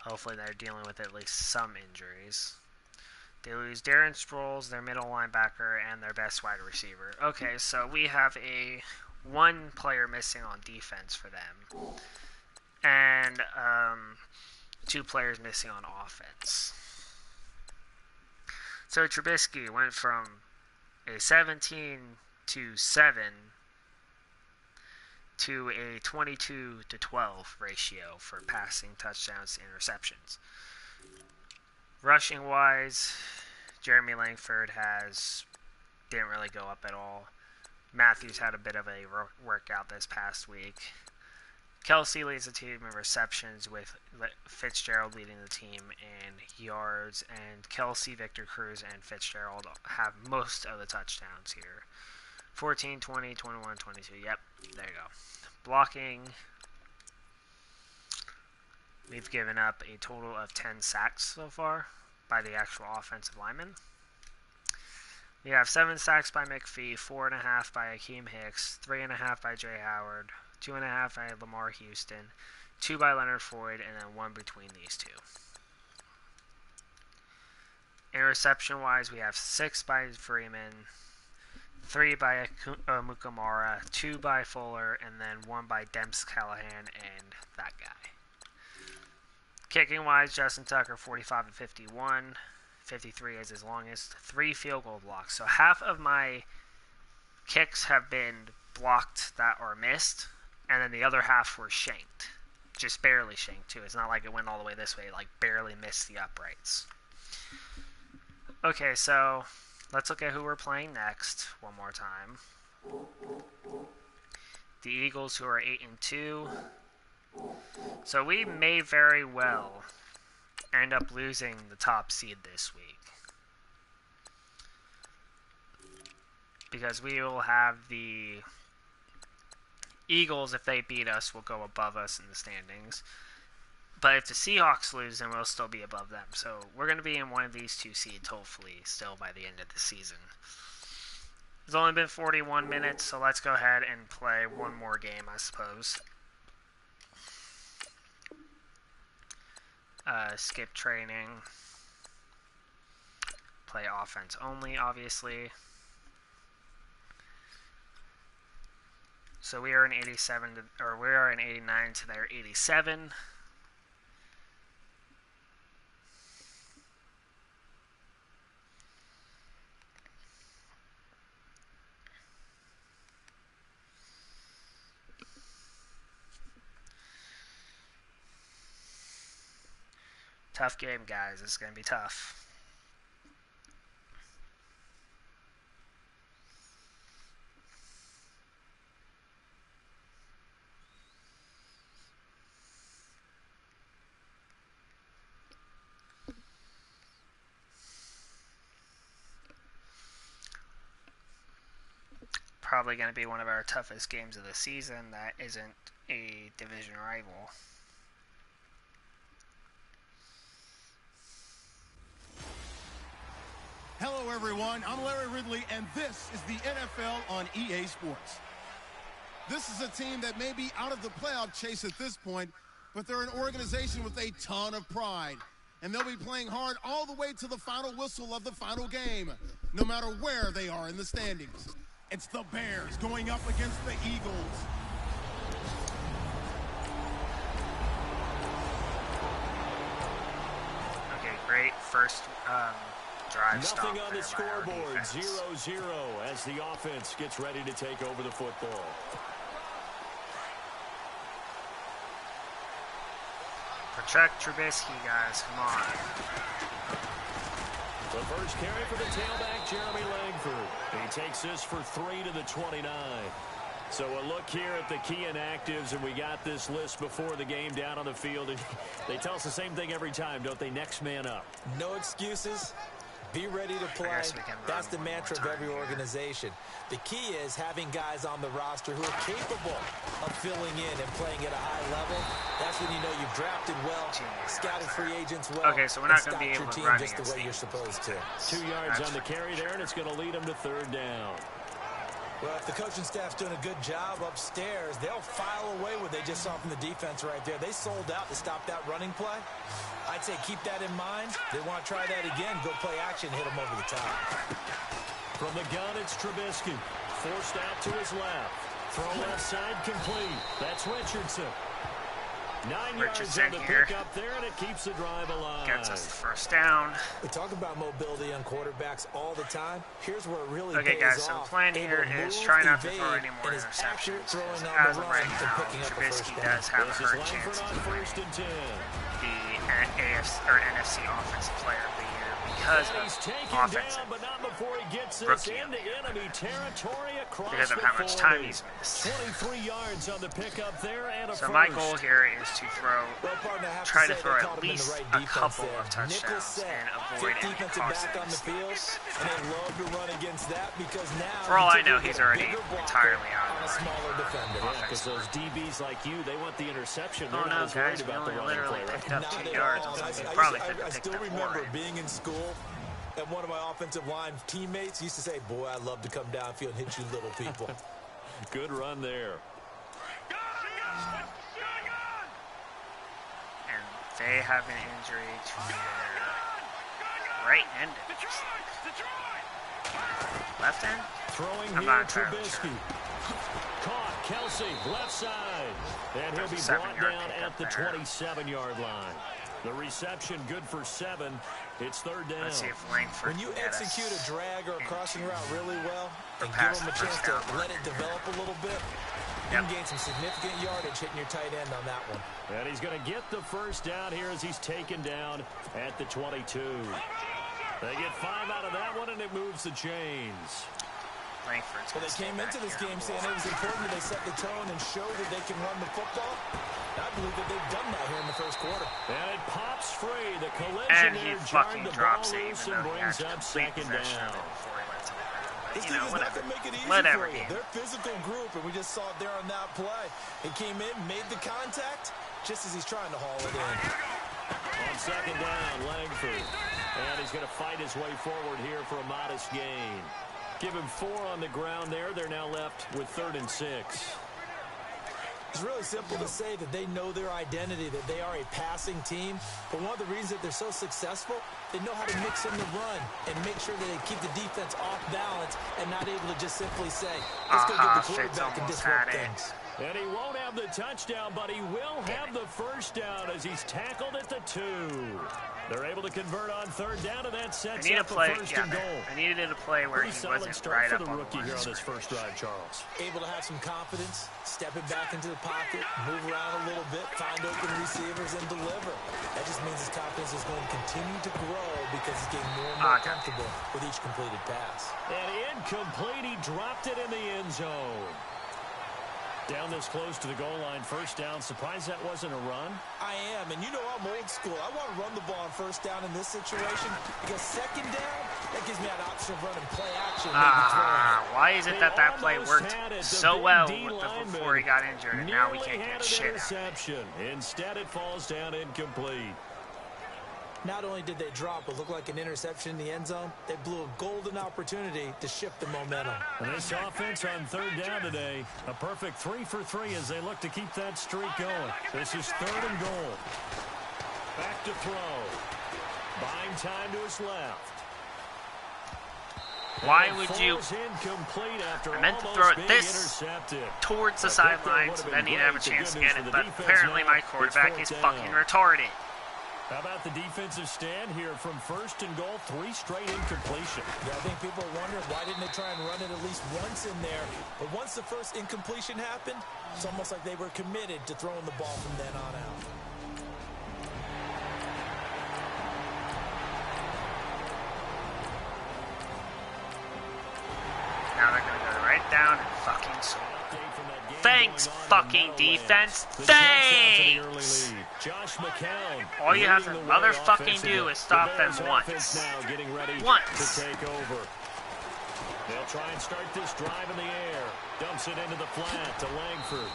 Hopefully they're dealing with at least some injuries. They lose Darren Sproles, their middle linebacker, and their best wide receiver. Okay, so we have one player missing on defense for them. And 2 players missing on offense. So Trubisky went from a 17-7 to a 22-12 ratio for passing touchdowns to interceptions. Rushing wise, Jeremy Langford didn't really go up at all. Matthews had a bit of a workout this past week. Kelsey leads the team in receptions, with Fitzgerald leading the team in yards, and Kelsey, Victor Cruz, and Fitzgerald have most of the touchdowns here. 14, 20, 21, 22. Yep, there you go. Blocking, we've given up a total of 10 sacks so far by the actual offensive linemen. We have 7 sacks by McPhee, 4.5 by Akeem Hicks, 3.5 by Jay Howard, 2.5 by Lamar Houston, 2 by Leonard Floyd, and then 1 between these 2. Interception-wise, we have 6 by Freeman, 3 by Mukamara, 2 by Fuller, and then 1 by Demps Callahan and that guy. Kicking-wise, Justin Tucker, 45 and 51. 53 is his longest. 3 field goal blocks. So half of my kicks have been blocked that are missed, and then the other half were shanked. Just barely shanked, too. It's not like it went all the way this way. It, like, barely missed the uprights. Okay, so let's look at who we're playing next one more time. The Eagles, who are 8-2. So we may very well end up losing the top seed this week, because we will have the Eagles, if they beat us, will go above us in the standings. But if the Seahawks lose, then we'll still be above them. So we're going to be in one of these 2 seeds, hopefully, still by the end of the season. It's only been 41 minutes, so let's go ahead and play one more game, I suppose. Skip training. Play offense only, obviously. So we are in 89 to their 87. Tough game, guys. It's going to be tough. Probably going to be one of our toughest games of the season that isn't a division rival. Hello, everyone. I'm Larry Ridley, and this is the NFL on EA Sports. This is a team that may be out of the playoff chase at this point, but they're an organization with a ton of pride, and they'll be playing hard all the way to the final whistle of the final game, no matter where they are in the standings. It's the Bears going up against the Eagles. Okay, great first drive stop. Nothing on the scoreboard, 0-0 as the offense gets ready to take over the football. Protect Trubisky, guys. Come on. The first carry for the tailback, Jeremy Langford. He takes this for 3 to the 29. So a look here at the key inactives, and we got this list before the game down on the field. And they tell us the same thing every time, don't they? Next man up. No excuses. Be ready to play. That's the mantra of every organization. The key is having guys on the roster who are capable of filling in and playing at a high level. That's when you know you've drafted well, scouted free agents well. Okay, so we're not going to be able to run just the way you're supposed to. 2 yards on the carry there, and it's going to lead them to 3rd down. Well, if the coaching staff's doing a good job upstairs, they'll file away what they just saw from the defense right there. They sold out to stop that running play. I'd say keep that in mind. They want to try that again. Go play action, hit them over the top. From the gun, it's Trubisky. Forced out to his left. Throw left side complete. That's Richardson. 9 yards on the pickup there, and it keeps the drive alive. Gets us the first down. We talk about mobility on quarterbacks all the time. Here's where it really okay, guys, so the plan here is try not to throw any more interceptions. As of right now, Trubisky does have a hard chance of winning the NFC Offensive Player of the Year because of offensive but not before he gets rookie into enemy territory across because of how much time he's missed. 23 yards on the pickup there and a So my goal here is to try to throw at least a couple of touchdowns and avoid any costly mistakes. For all I know, he's already entirely out of the because those DBs like you, they want the interception. Oh no, guys, we only literally picked up 2 yards. We probably could have picked up 4. I still remember being in school, and one of my offensive line teammates used to say, boy, I'd love to come downfield and hit you little people. Good run there. And they have an injury to their right end. Left end? Throwing I'm here, not entirely Trubisky. sure. Caught, Kelsey, left side. And he'll be brought down at the 27-yard line. The reception good for 7. It's third down. Let's see if Langford when you execute a drag or a crossing route really well and give pass them a the chance first to down let it develop a little bit, you can gain some significant yardage hitting your tight end on that one. And he's going to get the first down here as he's taken down at the 22. They get 5 out of that one, and it moves the chains. Langford's well, they came into this game saying it was important that they set the tone and show that they can run the football. I believe that they've done that here in the first quarter. And it pops free. The collision and he there fucking drops it, even even though he had up complete second possession down. before he went to the ground. This You team know, is not going to make it easy whatever for you. game. They're a physical group, and we just saw it there on that play. He came in, made the contact, just as he's trying to haul it in. On second down, Langford. And he's going to fight his way forward here for a modest gain. Give him 4 on the ground there. They're now left with 3rd and 6. It's really simple to say that they know their identity, that they are a passing team. But one of the reasons that they're so successful, they know how to mix in the run and make sure that they keep the defense off balance and not able to just simply say, let's go get the quarterback and disrupt things. And he won't have the touchdown, but he will have the first down as he's tackled at the 2. They're able to convert on 3rd down, and that sets up the first and goal. I needed a play where he wasn't right up on the rookie here on this first drive, Charles. Able to have some confidence, stepping back into the pocket, move around a little bit, find open receivers, and deliver. That just means his confidence is going to continue to grow because he's getting more and more comfortable with each completed pass. And incomplete, he dropped it in the end zone. Down this close to the goal line, first down. Surprised that wasn't a run? I am, and you know I'm old school. I want to run the ball on first down in this situation because second down, that gives me an option of running play action. Why is it that play worked so well before he got injured, and now we can't get shit out? Instead, it falls down incomplete. Not only did they drop what looked like an interception in the end zone, they blew a golden opportunity to shift the momentum. And this offense on 3rd down today, a perfect 3 for 3 as they look to keep that streak going. This is 3rd and goal. Back to throw. Buying time to his left. Why would you? I meant to throw it this towards the sidelines, then he'd have a chance to get it, but apparently my quarterback is fucking retarded. How about the defensive stand here from 1st and goal, 3 straight incompletion. Yeah, I think people are wondering why didn't they try and run it at least once in there. But once the first incompletion happened, it's almost like they were committed to throwing the ball from then on out. Now they're going to go right down and fucking score. Thanks, fucking defense. Thanks! All you have to motherfucking do is stop them once. Once. To take over. They'll try and start this drive in the air. Dumps it into the flat to Langford.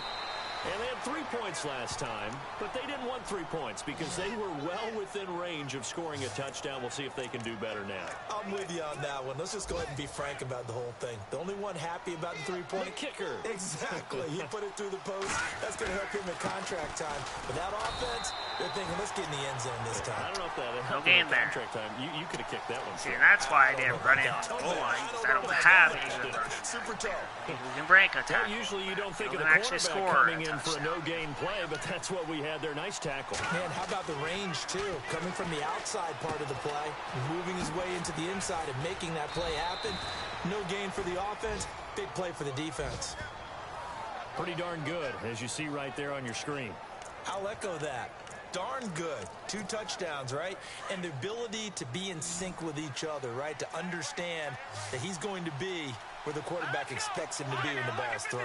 And they had 3 points last time, but they didn't want 3 points because they were well within range of scoring a touchdown. We'll see if they can do better now. I'm with you on that one. Let's just go ahead and be frank about the whole thing. The only one happy about the 3-point kicker. Exactly. He put it through the post. That's going to help him in contract time. But that offense, they're thinking, let's get in the end zone this time. I don't know if that no game there. Contract time. You could have kicked that one. See, and that's why I didn't run in on the goal line, because I don't have a good runner. Super tough. Who can break a tackle. Well, usually you don't think of the actually quarterback coming in for a no-gain play, but that's what we had there. Nice tackle. Man, how about the range, too? Coming from the outside part of the play, moving his way into the inside and making that play happen. No gain for the offense, big play for the defense. Pretty darn good, as you see right there on your screen. I'll echo that. Darn good. 2 touchdowns, right? And the ability to be in sync with each other, right? To understand that he's going to be where the quarterback expects him to be when the ball's thrown.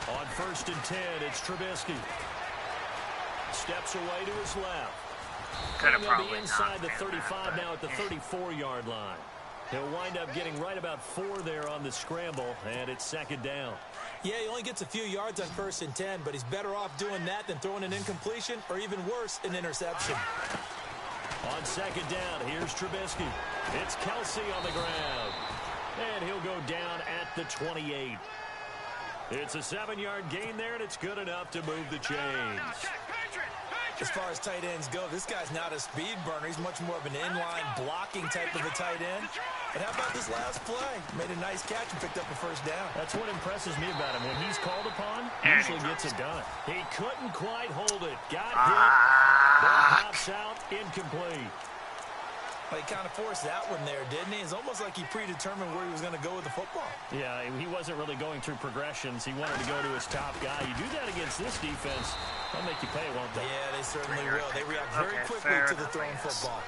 On 1st and 10, it's Trubisky. Steps away to his left. Could have He'll probably be inside the not 35 that, now at the 34-yard line. He'll wind up getting right about 4 there on the scramble, and it's 2nd down. Yeah, he only gets a few yards on 1st and 10, but he's better off doing that than throwing an incompletion or even worse, an interception. On 2nd down, here's Trubisky. It's Kelsey on the ground. And he'll go down at the 28. It's a 7-yard gain there, and it's good enough to move the chains. As far as tight ends go, this guy's not a speed burner. He's much more of an inline blocking type of a tight end. And how about this last play? Made a nice catch and picked up a 1st down. That's what impresses me about him. When he's called upon, he usually gets it done. He couldn't quite hold it. Got hit. Ball pops out, incomplete. Well, he kind of forced that one there, didn't he? It's almost like he predetermined where he was going to go with the football. Yeah, he wasn't really going through progressions. He wanted to go to his top guy. You do that against this defense, they'll make you pay, won't they? Yeah, they certainly will. They react very quickly to the thrown football.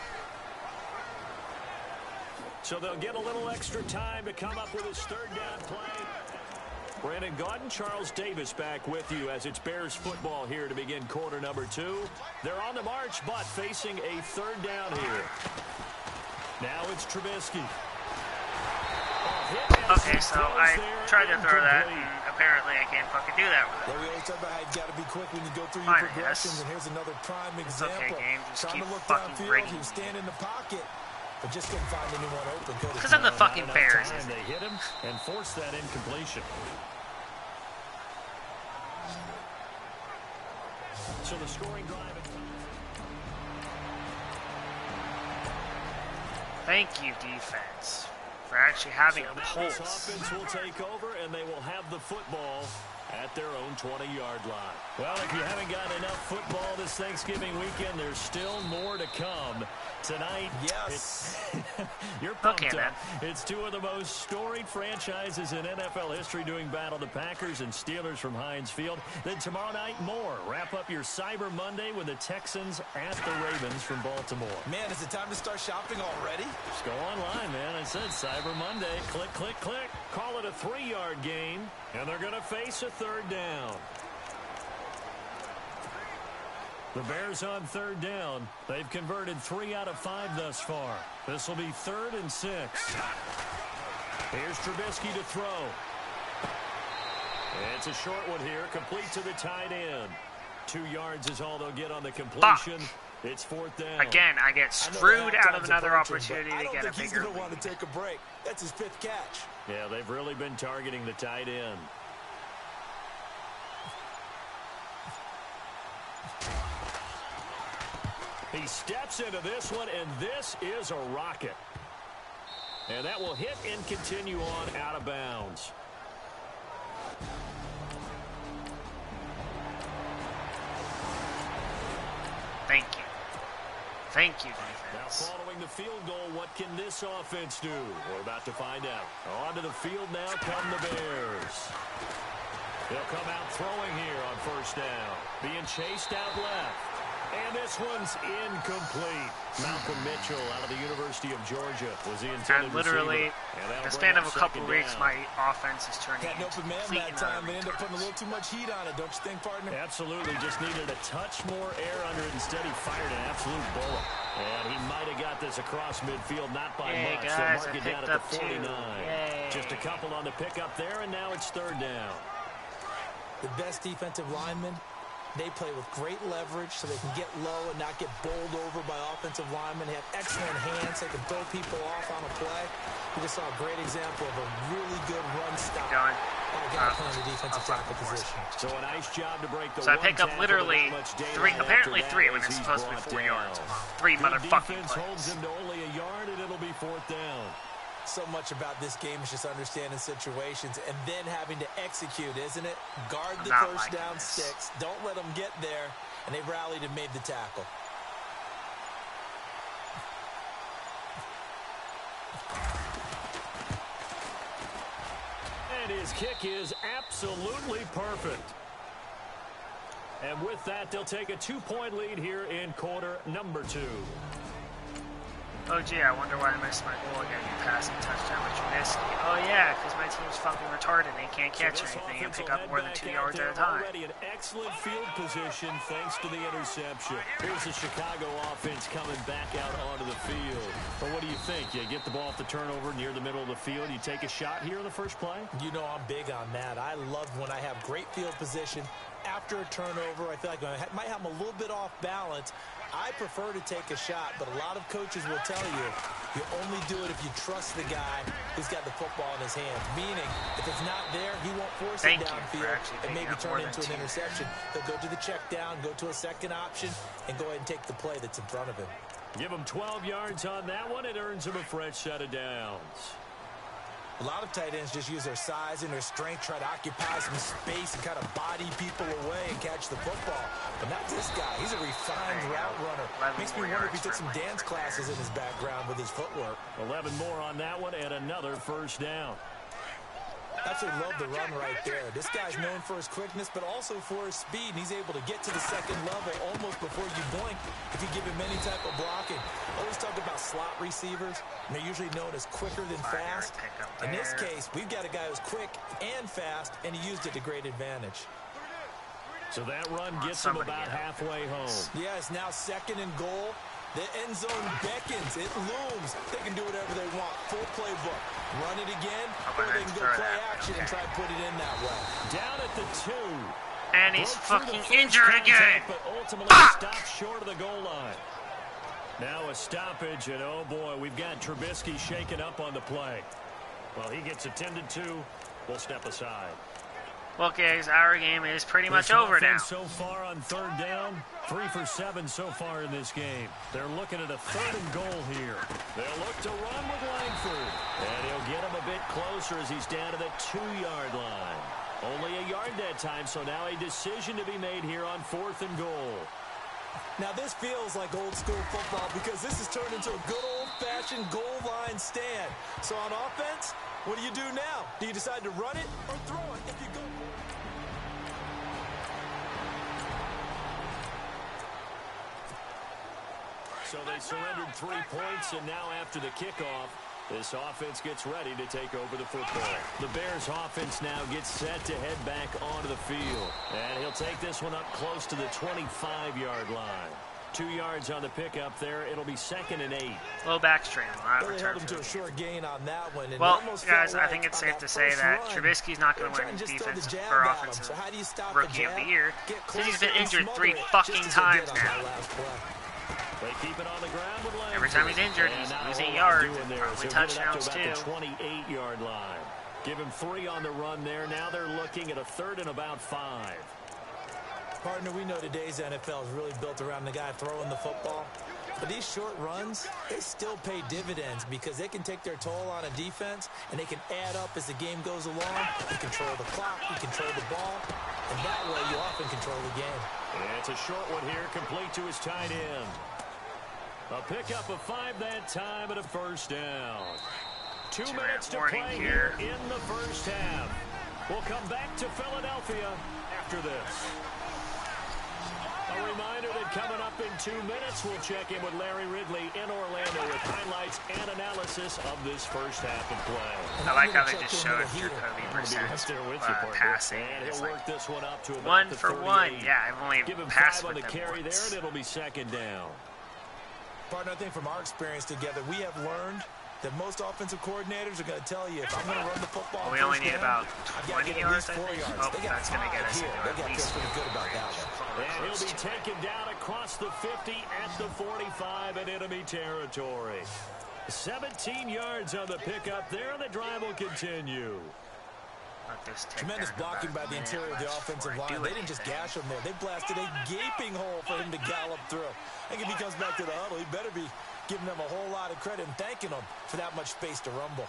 So they'll get a little extra time to come up with his 3rd down play. Brandon Gaudin, Charles Davis back with you as it's Bears football here to begin quarter number 2. They're on the march, but facing a 3rd down here. Now it's Trubisky. Okay, so I tried to throw that, and apparently I can't fucking do that with it. Yeah, we always talk about how you've got to be quick when you go through your progressions, and here's another prime example. Okay, game, just trying keep to look fucking downfield, bringing he was standing in the pocket, but just couldn't find anyone open. Because I'm the fucking Bears. They hit him and forced that incompletion. So the scoring drive. Thank you, defense, for actually having a pulse. This offense will take over, and they will have the football at their own 20-yard line. Well, if you haven't got enough football this Thanksgiving weekend, there's still more to come. Tonight, yes, you're pumped up. It's 2 of the most storied franchises in NFL history doing battle, the Packers and Steelers from Heinz Field. Then tomorrow night, more. Wrap up your Cyber Monday with the Texans at the Ravens from Baltimore. Man, is it time to start shopping already? Just go online, man. I said Cyber Monday. Click, click, click. Call it a 3-yard gain, and they're going to face a 3rd down. The Bears on 3rd down. They've converted 3 out of 5 thus far. This will be 3rd and 6. Here's Trubisky to throw. It's a short one here, complete to the tight end. 2 yards is all they'll get on the completion. It's 4th down. Again, I get screwed out of another opportunity to get a bigger lead. I don't think he's going to want to take a break. That's his 5th catch. Yeah, they've really been targeting the tight end. He steps into this one, and this is a rocket. And that will hit and continue on out of bounds. Thank you. Thank you, defense. Now following the field goal, what can this offense do? We're about to find out. Onto the field now come the Bears. They'll come out throwing here on 1st down. Being chased out left. And this one's incomplete. Malcolm Mitchell out of the University of Georgia was the intended And literally, in the span of a couple weeks, my offense is turning Had an into open man complete that and time utter and ended up putting a retards. little too much heat on it, don't you think, partner? Absolutely, just needed a touch more air under it. Instead, he fired an absolute bullet. And he might have got this across midfield, not by much. Guys, They'll mark it down at the 49. Just a couple on the pickup there, and now it's third down. The best defensive linemen, they play with great leverage so they can get low and not get bowled over by offensive linemen. They have excellent hands. They can throw people off on a play. We just saw a great example of a really good run stop. By a guy playing the defensive tackle position. So a nice job to break the So I pick up literally apparently three when it's supposed to be 4 yards. 3 motherfucking defense holds plays. him to only a yard, and it'll be fourth down. So much about this game is just understanding situations and then having to execute, isn't it? Guard the first down sticks. Don't let them get there. And they rallied and made the tackle. And his kick is absolutely perfect. And with that, they'll take a 2-point lead here in quarter number 2. Oh, gee, I wonder why I missed my goal again. You passing touchdown with Trubisky. Oh, yeah, because my team's fucking retarded. They can't catch anything and pick up more than 2 yards at a time. Already an excellent field position thanks to the interception. Here's the Chicago offense coming back out onto the field. But what do you think? You get the ball off the turnover near the middle of the field. You take a shot here in the first play? You know I'm big on that. I love when I have great field position. After a turnover, I feel like I might have them a little bit off balance. I prefer to take a shot, but a lot of coaches will tell you, you only do it if you trust the guy who's got the football in his hands. Meaning, if it's not there, he won't force it downfield and maybe turn it into an interception. He'll go to the check down, go to a second option, and go ahead and take the play that's in front of him. Give him 12 yards on that one. It earns him a fresh set of downs. A lot of tight ends just use their size and their strength, try to occupy some space and kind of body people away and catch the football. But not this guy. He's a refined route runner. Makes me wonder if he took some dance classes in his background with his footwork. 11 more on that one and another first down. Absolutely love the run right there. This guy's known for his quickness, but also for his speed. And he's able to get to the second level almost before you blink if you give him any type of blocking. Always talk about slot receivers, and they're usually known as quicker than fast. In this case, we've got a guy who's quick and fast, and he used it to great advantage. So that run gets him about halfway home. Yeah, it's now second and goal. The end zone beckons. It looms. They can do whatever they want. Full playbook. Run it again, or they can go play action and try to put it in that way. Down at the 2. And he's fucking injured again. But ultimately stopped short of the goal line. Now a stoppage, and oh boy, we've got Trubisky shaken up on the play. Well, he gets attended to. We'll step aside. Well, guys, our game is pretty much over now. So far on third down, 3 for 7 so far in this game. They're looking at a 3rd and goal here. They'll look to run with Langford. And he'll get him a bit closer as he's down to the 2-yard line. Only a yard that time, so now a decision to be made here on 4th and goal. Now this feels like old school football because this has turned into a good old-fashioned goal line stand. So on offense, what do you do now? Do you decide to run it or throw it if you go? So they surrendered 3 points, and now after the kickoff, this offense gets ready to take over the football. The Bears offense now gets set to head back onto the field. And he'll take this one up close to the 25-yard line. 2 yards on the pickup there. It'll be 2nd and 8. Low back strain. Really held him to a short gain on that one. And well, guys, I think it's safe to say that Trubisky's not going to win defense or offensive rookie of the year because he's been injured 3 fucking times now. They keep it on the ground with Langford. Every time he's injured, he's losing yards and probably touchdowns too. The 28-yard line. Give him 3 on the run there. Now they're looking at a 3rd and about 5. Partner, we know today's NFL is really built around the guy throwing the football. But these short runs, they still pay dividends because they can take their toll on a defense and they can add up as the game goes along. You control the clock, you control the ball, and that way you often control the game. And it's a short one here, complete to his tight end. A pickup of 5 that time and a first down. 2 minutes to play here in the first half. We'll come back to Philadelphia after this. A reminder that coming up in 2 minutes, we'll check in with Larry Ridley in Orlando with highlights and analysis of this first half of play. I like how they just showed Jacoby Brissett passing. And he'll work this one up to about 1 for 1. Yeah, I've only Give him passed 5 on with the them carry once. there, and it'll be second down. Partner, I think from our experience together, we have learned that most offensive coordinators are going to tell you, if I'm going to run the football, well, we only need about 20 yards, I 4 think. yards. Oh, that's going to get us into They at got least pretty good about that one. And he'll be taken down across the 50 at the 45 in enemy territory. 17 yards on the pickup there, and the drive will continue. Tremendous blocking by the interior of the offensive line. They didn't just gash him there. They blasted a gaping hole for him to gallop through. I think if he comes back to the huddle, he better be giving them a whole lot of credit and thanking them for that much space to rumble.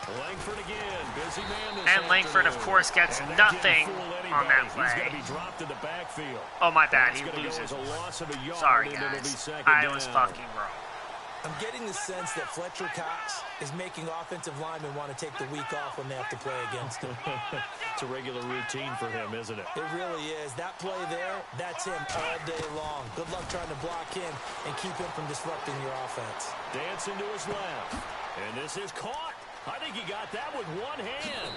Langford again, busy man this And Langford, of course, gets nothing on that play. He's going to be dropped in the backfield. Oh, my bad. He That's gonna loses. go as a loss of a yard, Sorry, and it'll be guys. second I down. was fucking wrong. I'm getting the sense that Fletcher Cox is making offensive linemen want to take the week off when they have to play against him. It's a regular routine for him, isn't it? It really is. That play there, that's him all day long. Good luck trying to block him and keep him from disrupting your offense. Dancing to his left. And this is caught. I think he got that with one hand.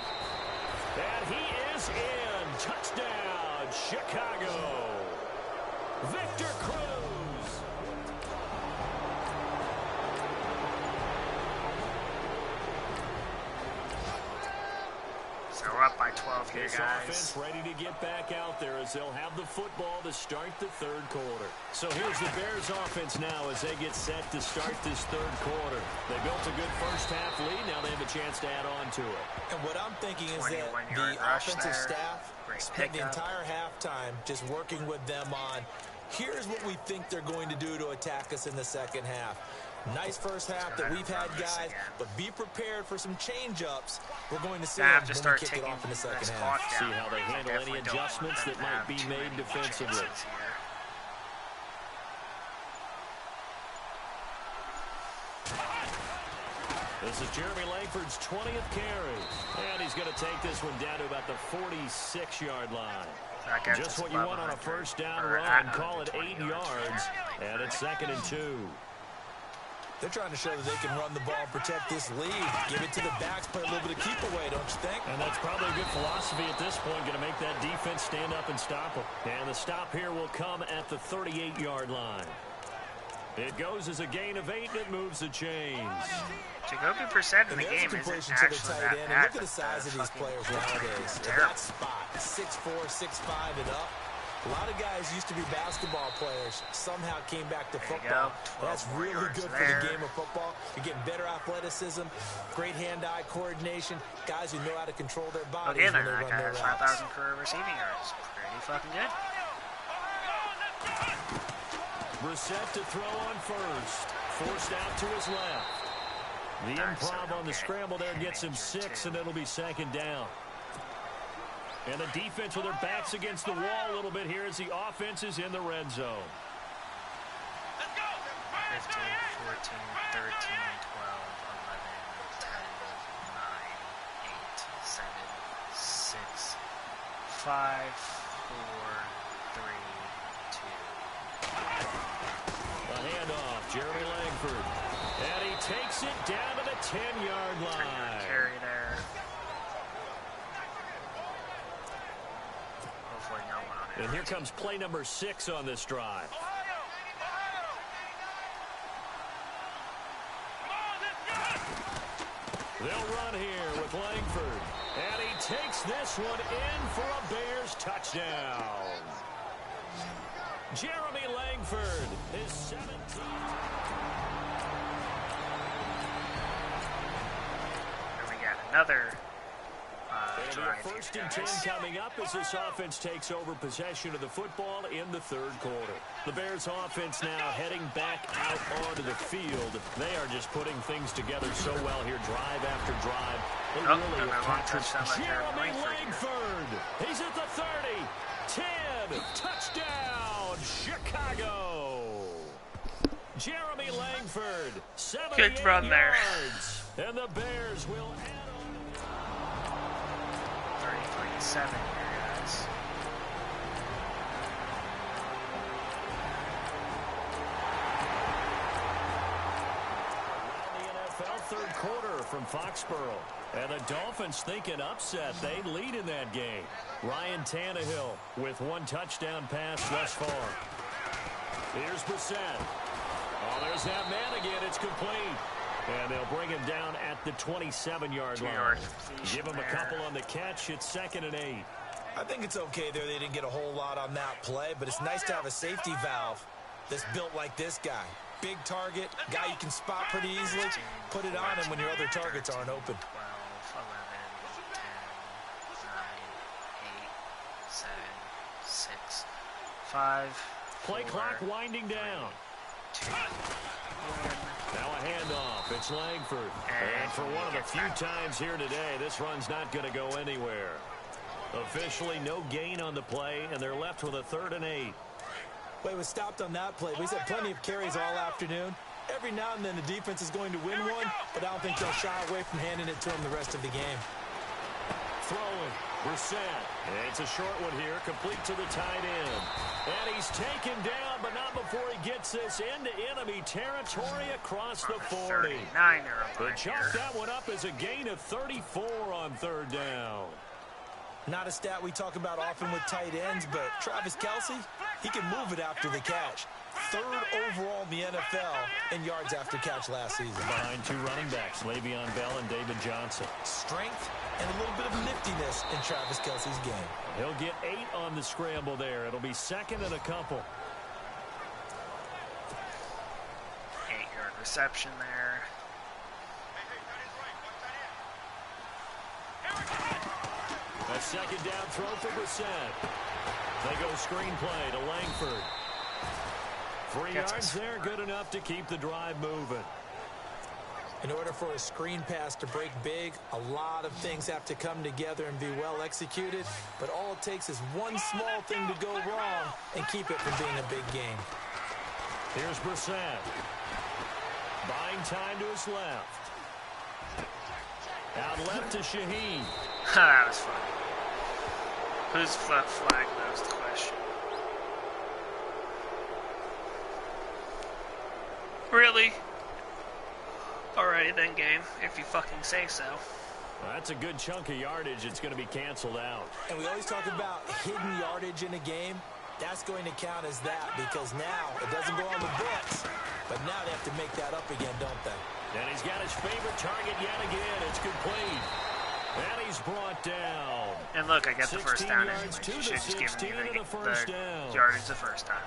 And he is in. Touchdown, Chicago. Victor Cruz. So we're up by 12 here, This guys. offense ready to get back out there as they'll have the football to start the third quarter. So here's the Bears offense now as they get set to start this third quarter. They built a good first half lead. Now they have a chance to add on to it. And what I'm thinking is that the offensive staff spent the entire halftime just working with them on, here's what we think they're going to do to attack us in the second half. Nice first half that we've had, guys, but be prepared for some change-ups. We're going to see them when we kick it off in the second half. See how they handle any adjustments that might be made defensively. This is Jeremy Langford's 20th carry. And he's going to take this one down to about the 46-yard line. Just what you want on a first down run. Call it 8 yards. And it's 2nd and 2. They're trying to show that they can run the ball and protect this lead. Give it to the backs, play a little bit of keep away, don't you think? And that's probably a good philosophy at this point. Going to make that defense stand up and stop them. And the stop here will come at the 38-yard line. It goes as a gain of 8, and it moves the chains. Jacoby Brissett in the game isn't actually that bad. Look at the size of these players nowadays. That spot, 6'4", 6'5", and up. A lot of guys used to be basketball players, somehow came back to football. That's really good for the game of football. You're getting better athleticism, great hand-eye coordination, guys who know how to control their bodies when they run their routes. 5,000 career receiving yards. Pretty fucking good. Brissett to throw on first. Forced out to his left. The improv on the scramble there gets him 6, and it'll be 2nd down. And the defense with their backs against the wall a little bit here as the offense is in the red zone. 15, 14, 13, 12, 11, 10, 9, 8, 7, 6, 5, 4, 3, 2. A handoff, Jeremy Langford. And he takes it down to the 10-yard line. Carry there. And here comes play number 6 on this drive. They'll run here with Langford. And he takes this one in for a Bears touchdown. Jeremy Langford is 17th. And we got another And 1st and 10 coming up as this offense takes over possession of the football in the third quarter. The Bears offense now heading back out onto the field. They are just putting things together so well here, drive after drive. They Oh, really my have long captured touchdown by Jeremy Langford. Langford. He's at the 30. 10. Touchdown, Chicago. Jeremy Langford, 78 Good run there. yards. And the Bears will add on. 30-27 here, guys. Third quarter from Foxborough. And the Dolphins think an upset. They lead in that game. Ryan Tannehill with one touchdown pass thus far. Here's Brissett. Oh, there's that man again. It's complete. And they'll bring him down at the 27-yard line. Give him a couple on the catch. It's 2nd and 8. I think it's okay there. They didn't get a whole lot on that play, but it's nice to have a safety valve that's built like this guy. Big target, guy you can spot pretty easily. Put it on him when your other targets aren't open. 12, 11, 10, 9, 8, 7, 6, 5. Play 4, clock winding down. 2, 1. Now a handoff. It's Langford. And for one of the few times here today, this run's not going to go anywhere. Officially, no gain on the play, and they're left with a 3rd and 8. Well, he was stopped on that play. He's had plenty of carries all afternoon. Every now and then the defense is going to win one, but I don't think they'll shy away from handing it to him the rest of the game. Throwing. Brissett. It's a short one here, complete to the tight end. And he's taken down, but not before he gets this into enemy territory across the 40. 39er. They chalk that one up as a gain of 34 on 3rd down. Not a stat we talk about often with tight ends, but Travis Kelce, he can move it after the catch. 3rd overall in the NFL in yards after catch last season. Behind two running backs, Le'Veon Bell and David Johnson. Strength and a little bit of niftiness in Travis Kelce's game. He'll get 8 on the scramble there. It'll be 2nd and a couple. 8-yard reception there. A 2nd down throw for Brissett. They go screenplay to Langford. 3 yards there, good enough to keep the drive moving. In order for a screen pass to break big, a lot of things have to come together and be well executed, but all it takes is one small thing to go wrong and keep it from being a big game. Here's Brissett. Buying time to his left. Out left to Shaheen. That was fun. Whose flag knows the question? Really? Alrighty then, game, if you fucking say so. Well, that's a good chunk of yardage. It's going to be canceled out. And we always talk about hidden yardage in a game. That's going to count as that because now it doesn't go on the books, but now they have to make that up again, don't they? And he's got his favorite target yet again. It's complete. And he's brought down. And look, I got the first down anyway. Yards to You should the just give 16 me and a first down. yardage the first time.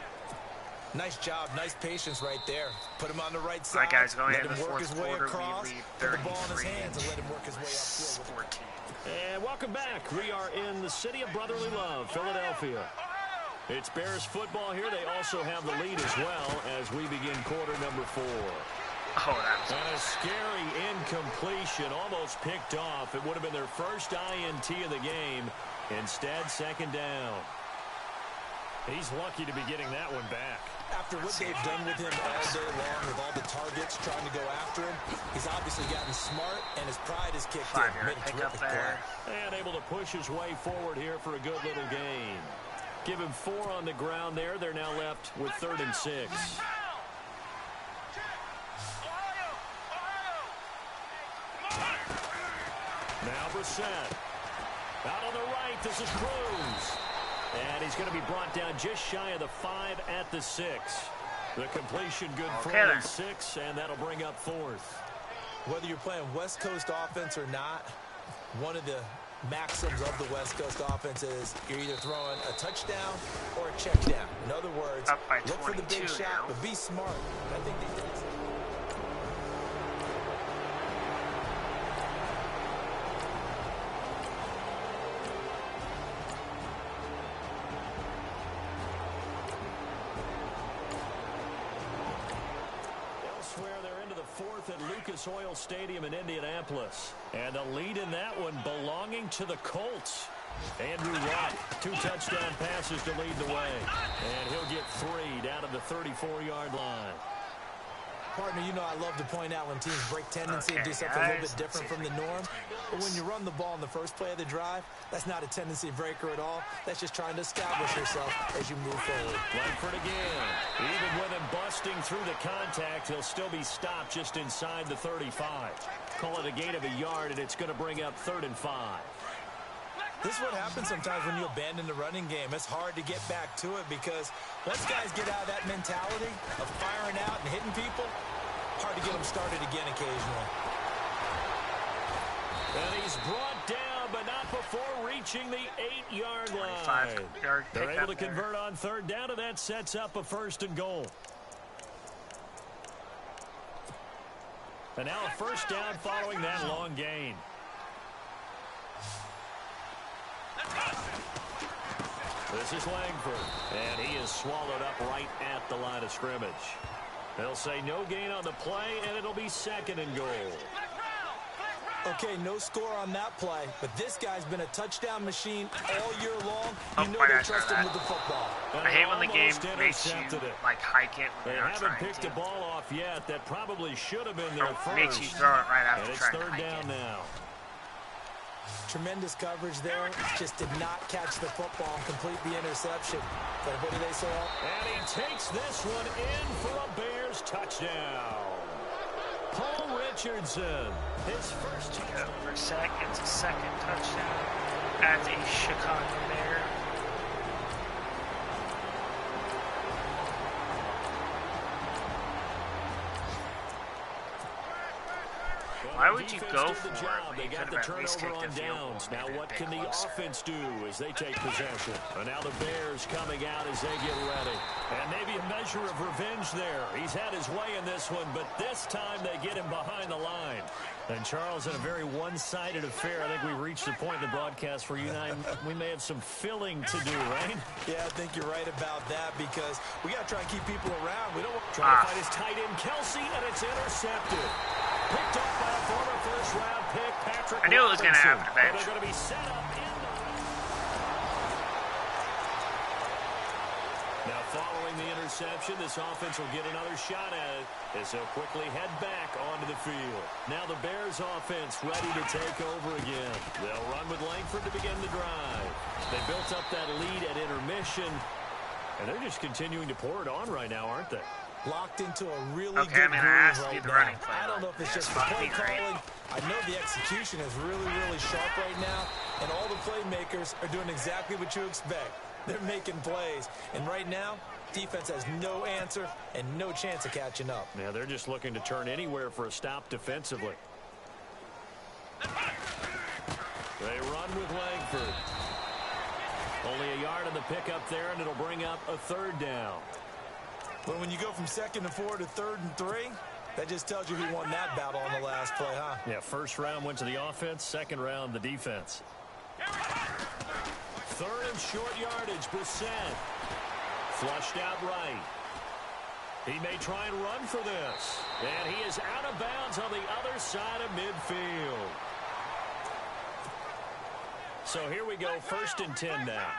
Nice job, nice patience right there. Put him on the right side. All right, guys, going let into him the work his fourth way quarter, across. we lead Put the ball in his 33 hands and let him work his way upfield. 14. And welcome back. We are in the city of brotherly love, Philadelphia. It's Bears football here. They also have the lead as well as we begin quarter number 4. Oh, that was And a scary incompletion, almost picked off. It would have been their first INT of the game. Instead, 2nd down. He's lucky to be getting that one back. After what they've done with him all day long, with all the targets trying to go after him, he's obviously gotten smart, and his pride has kicked in. Made a terrific play. And able to push his way forward here for a good little gain. Give him 4 on the ground there. They're now left with 3rd and 6. Now Brissett. Out on the right, this is Cruz. And he's going to be brought down just shy of the 5 at the 6. The completion good for 6, and that'll bring up 4th. Whether you're playing West Coast offense or not, one of the maxims of the West Coast offense is you're either throwing a touchdown or a check down. In other words, look for the big shot, but be smart. I think they did. 4th at Lucas Oil Stadium in Indianapolis. And the lead in that one belonging to the Colts. Andrew Luck, 2 touchdown passes to lead the way. And he'll get 3 down to the 34-yard line. Partner, you know I love to point out when teams break tendency and do something a little bit different from the norm. But when you run the ball in the first play of the drive, that's not a tendency breaker at all. That's just trying to establish yourself as you move forward. Langford again. Even with him busting through the contact, he'll still be stopped just inside the 35. Call it a gain of a yard, and it's going to bring up 3rd and 5. This is what happens sometimes when you abandon the running game. It's hard to get back to it because once guys get out of that mentality of firing out and hitting people, hard to get them started again occasionally. And he's brought down, but not before reaching the 8-yard line. They're able to convert on 3rd down, and that sets up a 1st and goal. And now a 1st down following that long gain. This is Langford, and he is swallowed up right at the line of scrimmage. They'll say no gain on the play, and it'll be 2nd and goal. Okay, no score on that play, but this guy's been a touchdown machine all year long. You know they trust him with the football. I hate when the game makes you, like, hike it when they you're haven't picked the ball off yet. That probably should have been there first. Makes you throw it right after trying to hike it. And it's 3rd down now. Tremendous coverage there. Just did not catch the football and complete the interception. But what do they say? And he takes this one in for a Bears touchdown. Paul Richardson, his first touchdown. For sack, it's a 2nd touchdown as a Chicago Bear. Why would you go for it? They got the turnover on downs. Now what can the offense do as they take possession? And now the Bears coming out as they get ready. And maybe a measure of revenge there. He's had his way in this one, but this time they get him behind the line. And Charles, in a very one-sided affair, I think we reached the point in the broadcast where you and I, we may have some filling to do, right? Yeah, I think you're right about that because we got to try and keep people around. We don't want to try to fight his tight end, Kelsey, and it's intercepted. Picked up by a former first-round pick, Patrick I knew it was going to happen eventually. They're going to be set up in the... Now, following the interception, this offense will get another shot at it as they'll quickly head back onto the field. Now the Bears offense ready to take over again. They'll run with Langford to begin the drive. They built up that lead at intermission, and they're just continuing to pour it on right now, aren't they? Locked into a really good groove right now. I don't know if it's just the play calling. I know the execution is really, really sharp right now, and all the playmakers are doing exactly what you expect. They're making plays, and right now, defense has no answer and no chance of catching up. Yeah, they're just looking to turn anywhere for a stop defensively. They run with Langford. Only a yard on the pickup there, and it'll bring up a 3rd down. But when you go from 2nd and 4 to 3rd and 3, that just tells you who won that battle on the last play, huh? Yeah, 1st round went to the offense, 2nd round the defense. 3rd and short yardage, Brissett. Flushed out right. He may try and run for this. And he is out of bounds on the other side of midfield. So here we go, 1st and 10 now.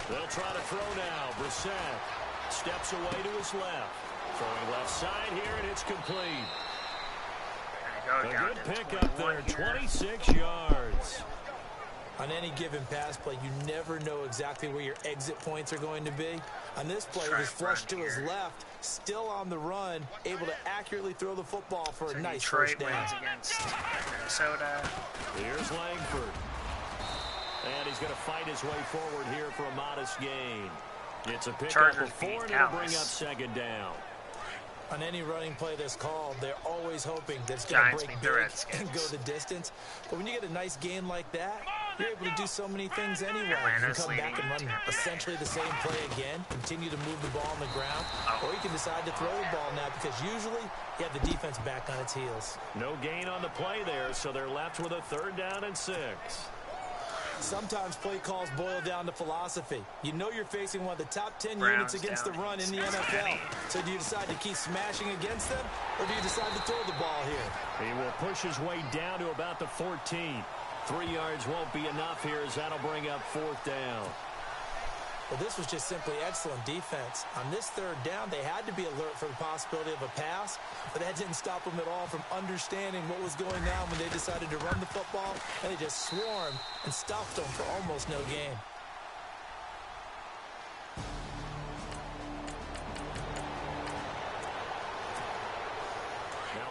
They'll try to throw now. Brissett steps away to his left. Throwing left side here, and it's complete. A good pick up there, 26 yards. On any given pass play, you never know exactly where your exit points are going to be. On this play, he was flushed to his left, still on the run, able to accurately throw the football for a nice first down. Against Minnesota. Here's Langford. And he's going to fight his way forward here for a modest gain. It's a pickup of 4, and it'll bring up 2nd down. On any running play that's called, they're always hoping that it's going to break big and go the distance. But when you get a nice gain like that, you're able to do so many things anyway. You can come back and run essentially the same play again, continue to move the ball on the ground, or you can decide to throw the ball now because usually you have the defense back on its heels. No gain on the play there, so they're left with a 3rd down and 6. Sometimes play calls boil down to philosophy. You know you're facing one of the top 10 units against the run in the NFL. So do you decide to keep smashing against them, or do you decide to throw the ball here? He will push his way down to about the 14. 3 yards won't be enough here, as that'll bring up 4th down. Well, this was just simply excellent defense. On this 3rd down, they had to be alert for the possibility of a pass, but that didn't stop them at all from understanding what was going on when they decided to run the football, and they just swarmed and stopped them for almost no gain.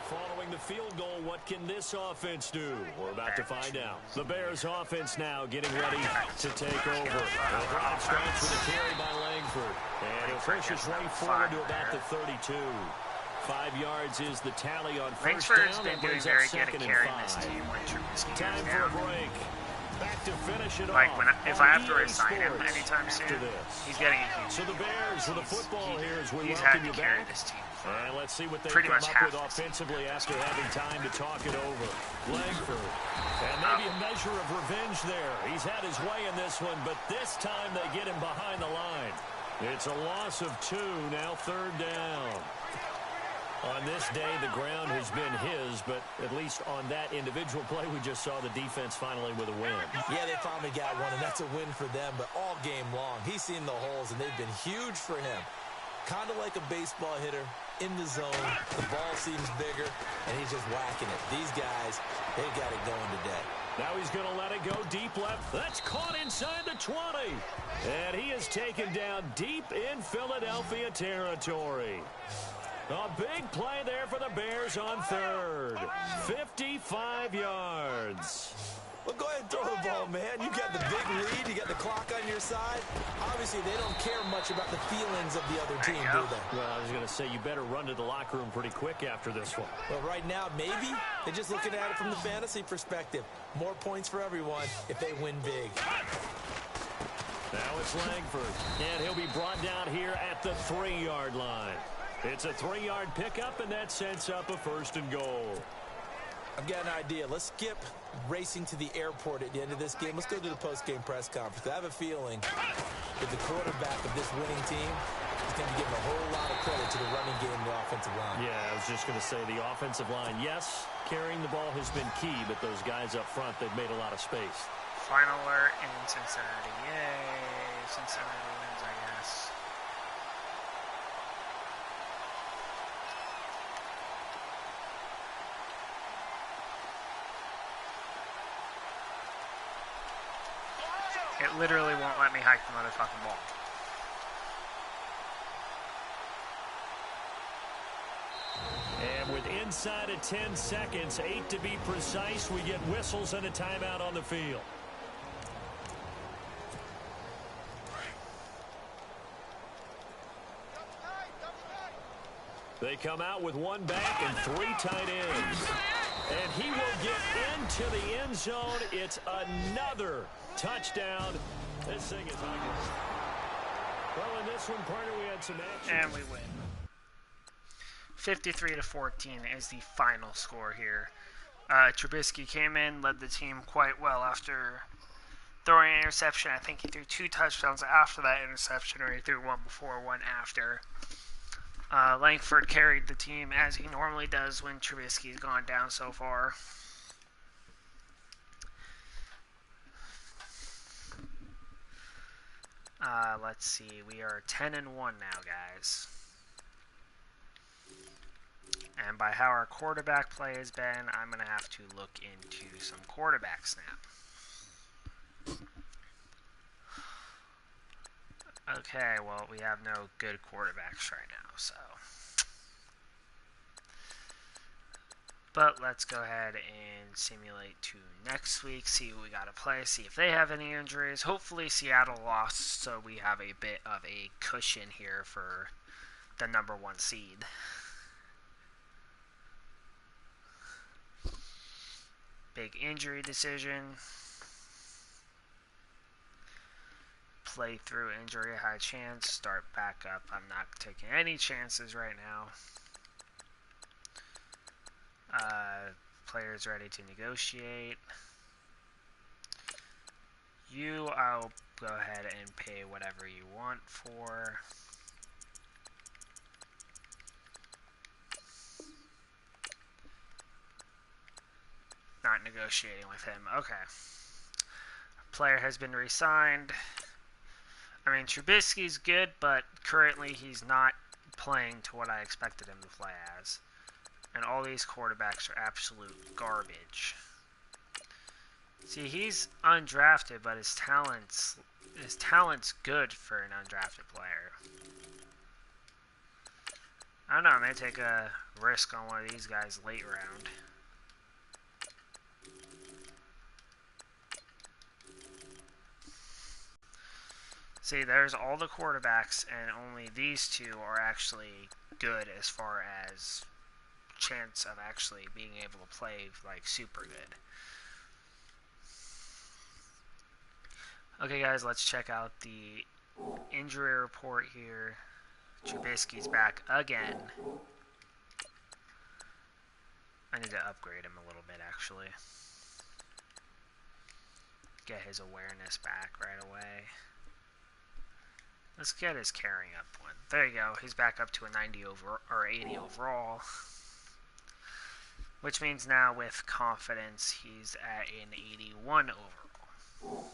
Following the field goal, what can this offense do? We're about to find out. The Bears offense now getting ready to take over. The drive starts with a carry by Langford. And he'll push his way forward to about the 32. 5 yards is the tally on first down. Langford's been doing very good at carrying this team when Trubisky goes down. Time for a break. Back to finish it like off. If I have to resign him anytime soon, he's getting a huge. So the Bears with the football here as we he's welcome had to you carry back. this team. And let's see what they Pretty come much up with half offensively after having time to talk it over. Langford. And maybe a measure of revenge there. He's had his way in this one, but this time they get him behind the line. It's a loss of 2, now 3rd down. On this day, the ground has been his, but at least on that individual play, we just saw the defense finally with a win. Yeah, they finally got one, and that's a win for them, but all game long, he's seen the holes, and they've been huge for him. Kind of like a baseball hitter in the zone. The ball seems bigger, and he's just whacking it. These guys, they've got it going today. Now he's going to let it go deep left. That's caught inside the 20. And he is taken down deep in Philadelphia territory. A big play there for the Bears on 3rd. 55 yards. Well, go ahead and throw the ball, man. You got the big lead. You got the clock on your side. Obviously, they don't care much about the feelings of the other team, do they? Well, I was going to say, you better run to the locker room pretty quick after this one. Well, right now, maybe. They're just looking at it from the fantasy perspective. More points for everyone if they win big. Now it's Langford. And he'll be brought down here at the 3-yard line. It's a 3-yard pickup, and that sets up a 1st and goal. I've got an idea. Let's skip racing to the airport at the end of this game. Let's go to the post-game press conference. I have a feeling that the quarterback of this winning team is going to be giving a whole lot of credit to the running game and the offensive line. Yeah, I was just going to say the offensive line, yes, carrying the ball has been key, but those guys up front, they've made a lot of space. Final alert in Cincinnati. Yay! Cincinnati wins, I guess. It literally won't let me hike the motherfucking ball. And with inside of 10 seconds, 8 to be precise, we get whistles and a timeout on the field. They come out with 1 back and 3 tight ends. And he will get into the end zone. It's another touchdown. This thing is ugly. Well, in this one, partner, we had some action. And we win. 53-14 is the final score here. Trubisky came in, led the team quite well after throwing an interception. I think he threw 2 touchdowns after that interception, or he threw 1 before, 1 after. Langford carried the team as he normally does when Trubisky's gone down so far. Let's see. We are 10-1 now, guys. And by how our quarterback play has been, I'm going to have to look into some quarterback snap. Okay, well, we have no good quarterbacks right now, so. But let's go ahead and simulate to next week, see who we got to play, see if they have any injuries. Hopefully Seattle lost, so we have a bit of a cushion here for the number 1 seed. Big injury decision. Play through injury, high chance. Start back up. I'm not taking any chances right now. Players ready to negotiate. you, I'll go ahead and pay whatever you want for. Not negotiating with him. Okay. Player has been re-signed. I mean, Trubisky's good, but currently he's not playing to what I expected him to play as. And all these quarterbacks are absolute garbage. See, he's undrafted, but his talent's good for an undrafted player. I don't know, I may take a risk on one of these guys late round. See, there's all the quarterbacks, and only these two are actually good as far as chance of actually being able to play, like, super good. Okay, guys, let's check out the injury report here. Trubisky's back again. I need to upgrade him a little bit, actually. Get his awareness back right away. Let's get his carrying up one. There you go. He's back up to a 90 over or 80 overall. Which means now with confidence he's at an 81 overall.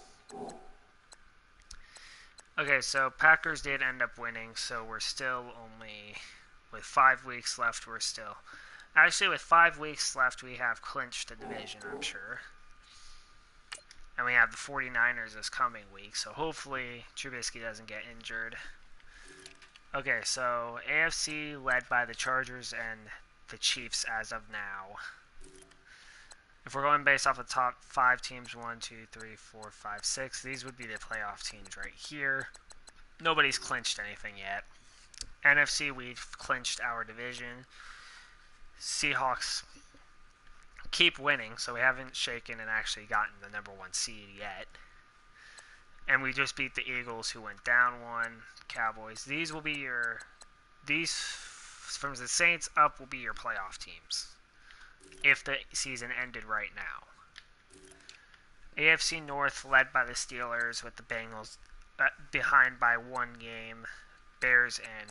Okay, so Packers did end up winning, so we're still only with 5 weeks left. Actually, with 5 weeks left, we have clinched the division, I'm sure. And we have the 49ers this coming week, so hopefully Trubisky doesn't get injured. Okay, so AFC led by the Chargers and the Chiefs as of now. If we're going based off the top 5 teams, 1, 2, 3, 4, 5, 6, these would be the playoff teams right here. Nobody's clinched anything yet. NFC, we've clinched our division. Seahawks keep winning, so we haven't shaken and actually gotten the number 1 seed yet. And we just beat the Eagles, who went down 1. Cowboys. These will be from the Saints up will be your playoff teams, if the season ended right now. AFC North led by the Steelers, with the Bengals behind by 1 game. Bears and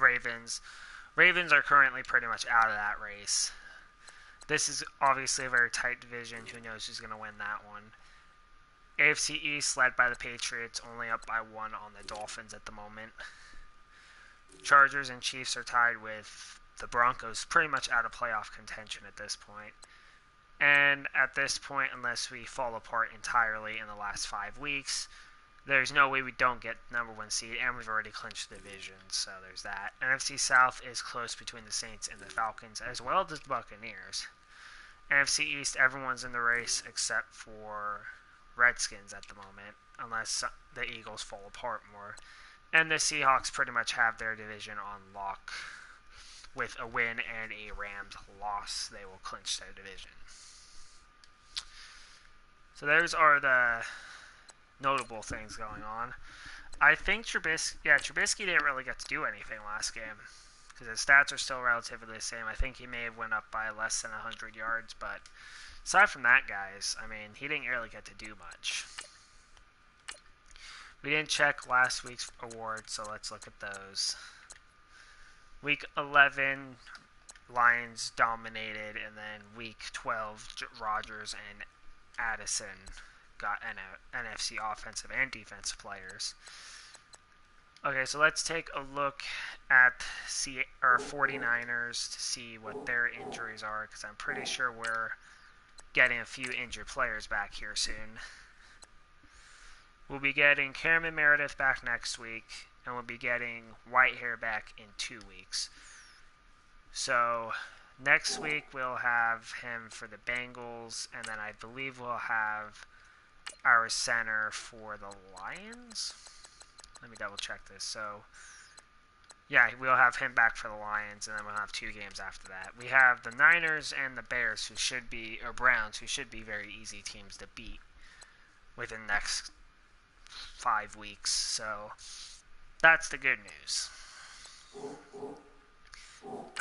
Ravens. Ravens are currently pretty much out of that race. This is obviously a very tight division. Who knows who's going to win that one. AFC East led by the Patriots, only up by 1 on the Dolphins at the moment. Chargers and Chiefs are tied with the Broncos, pretty much out of playoff contention at this point. And at this point, unless we fall apart entirely in the last 5 weeks, there's no way we don't get number 1 seed, and we've already clinched the division, so there's that. NFC South is close between the Saints and the Falcons, as well as the Buccaneers. NFC East, everyone's in the race except for Redskins at the moment, unless the Eagles fall apart more. And the Seahawks pretty much have their division on lock. With a win and a Rams loss, they will clinch their division. So those are the notable things going on. I think Trubisky didn't really get to do anything last game, because his stats are still relatively the same. I think he may have went up by less than 100 yards, but aside from that, guys, I mean, he didn't really get to do much. We didn't check last week's awards, so let's look at those. Week 11, Lions dominated, and then Week 12, Rodgers and Addison got NFC offensive and defensive players. Okay, so let's take a look at our 49ers to see what their injuries are, because I'm pretty sure we're getting a few injured players back here soon. We'll be getting Cameron Meredith back next week, and we'll be getting Whitehair back in 2 weeks. So next week we'll have him for the Bengals, and then I believe we'll have our center for the Lions. Let me double check this. So yeah, we'll have him back for the Lions, and then we'll have 2 games after that. We have the Niners and the Bears, or Browns, who should be very easy teams to beat within the next 5 weeks. So that's the good news.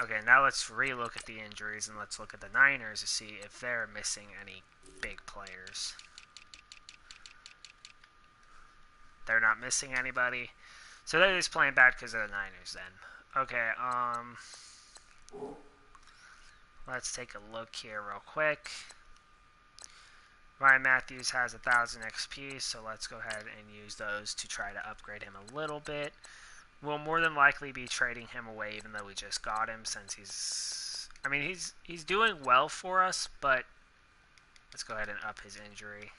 Okay, now let's re-look at the injuries, and let's look at the Niners to see if they're missing any big players. They're not missing anybody. So they're just playing bad because of the Niners then. Okay, let's take a look here real quick. Ryan Matthews has 1,000 XP, so let's go ahead and use those to try to upgrade him a little bit. We'll more than likely be trading him away, even though we just got him, since he's doing well for us, but let's go ahead and up his injury.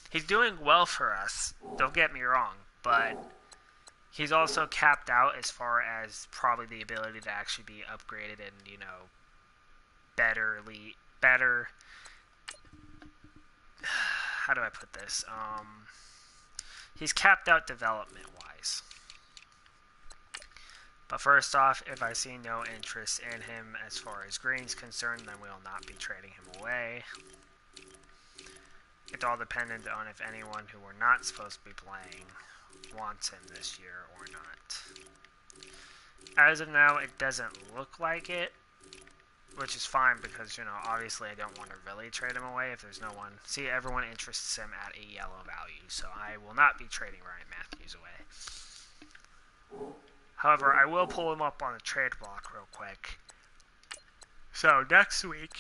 He's doing well for us, don't get me wrong, but he's also capped out as far as probably the ability to actually be upgraded and, you know, better, how do I put this? He's capped out development-wise. But first off, if I see no interest in him as far as green's concerned, then we'll not be trading him away. It's all dependent on if anyone who we're not supposed to be playing wants him this year or not. As of now, it doesn't look like it, which is fine because, you know, obviously I don't want to really trade him away if there's no one. See, everyone interests him at a yellow value, so I will not be trading Ryan Matthews away. However, I will pull him up on the trade block real quick. So, next week,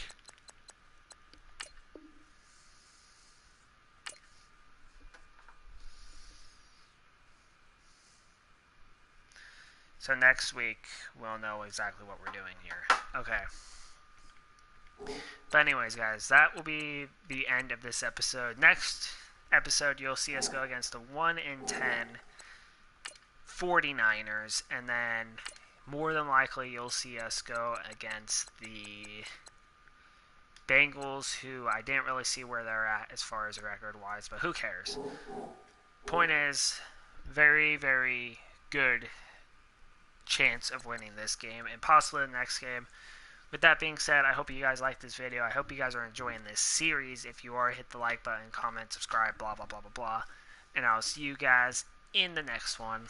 we'll know exactly what we're doing here. Okay. But anyways, guys, that will be the end of this episode. Next episode, you'll see us go against the 1-10 49ers, and then more than likely you'll see us go against the Bengals, who I didn't really see where they're at as far as record-wise, but who cares? Point is, very, very good chance of winning this game and possibly the next game. With that being said, I hope you guys liked this video. I hope you guys are enjoying this series. If you are, hit the like button, comment, subscribe, blah, blah, blah, blah, blah. And I'll see you guys in the next one.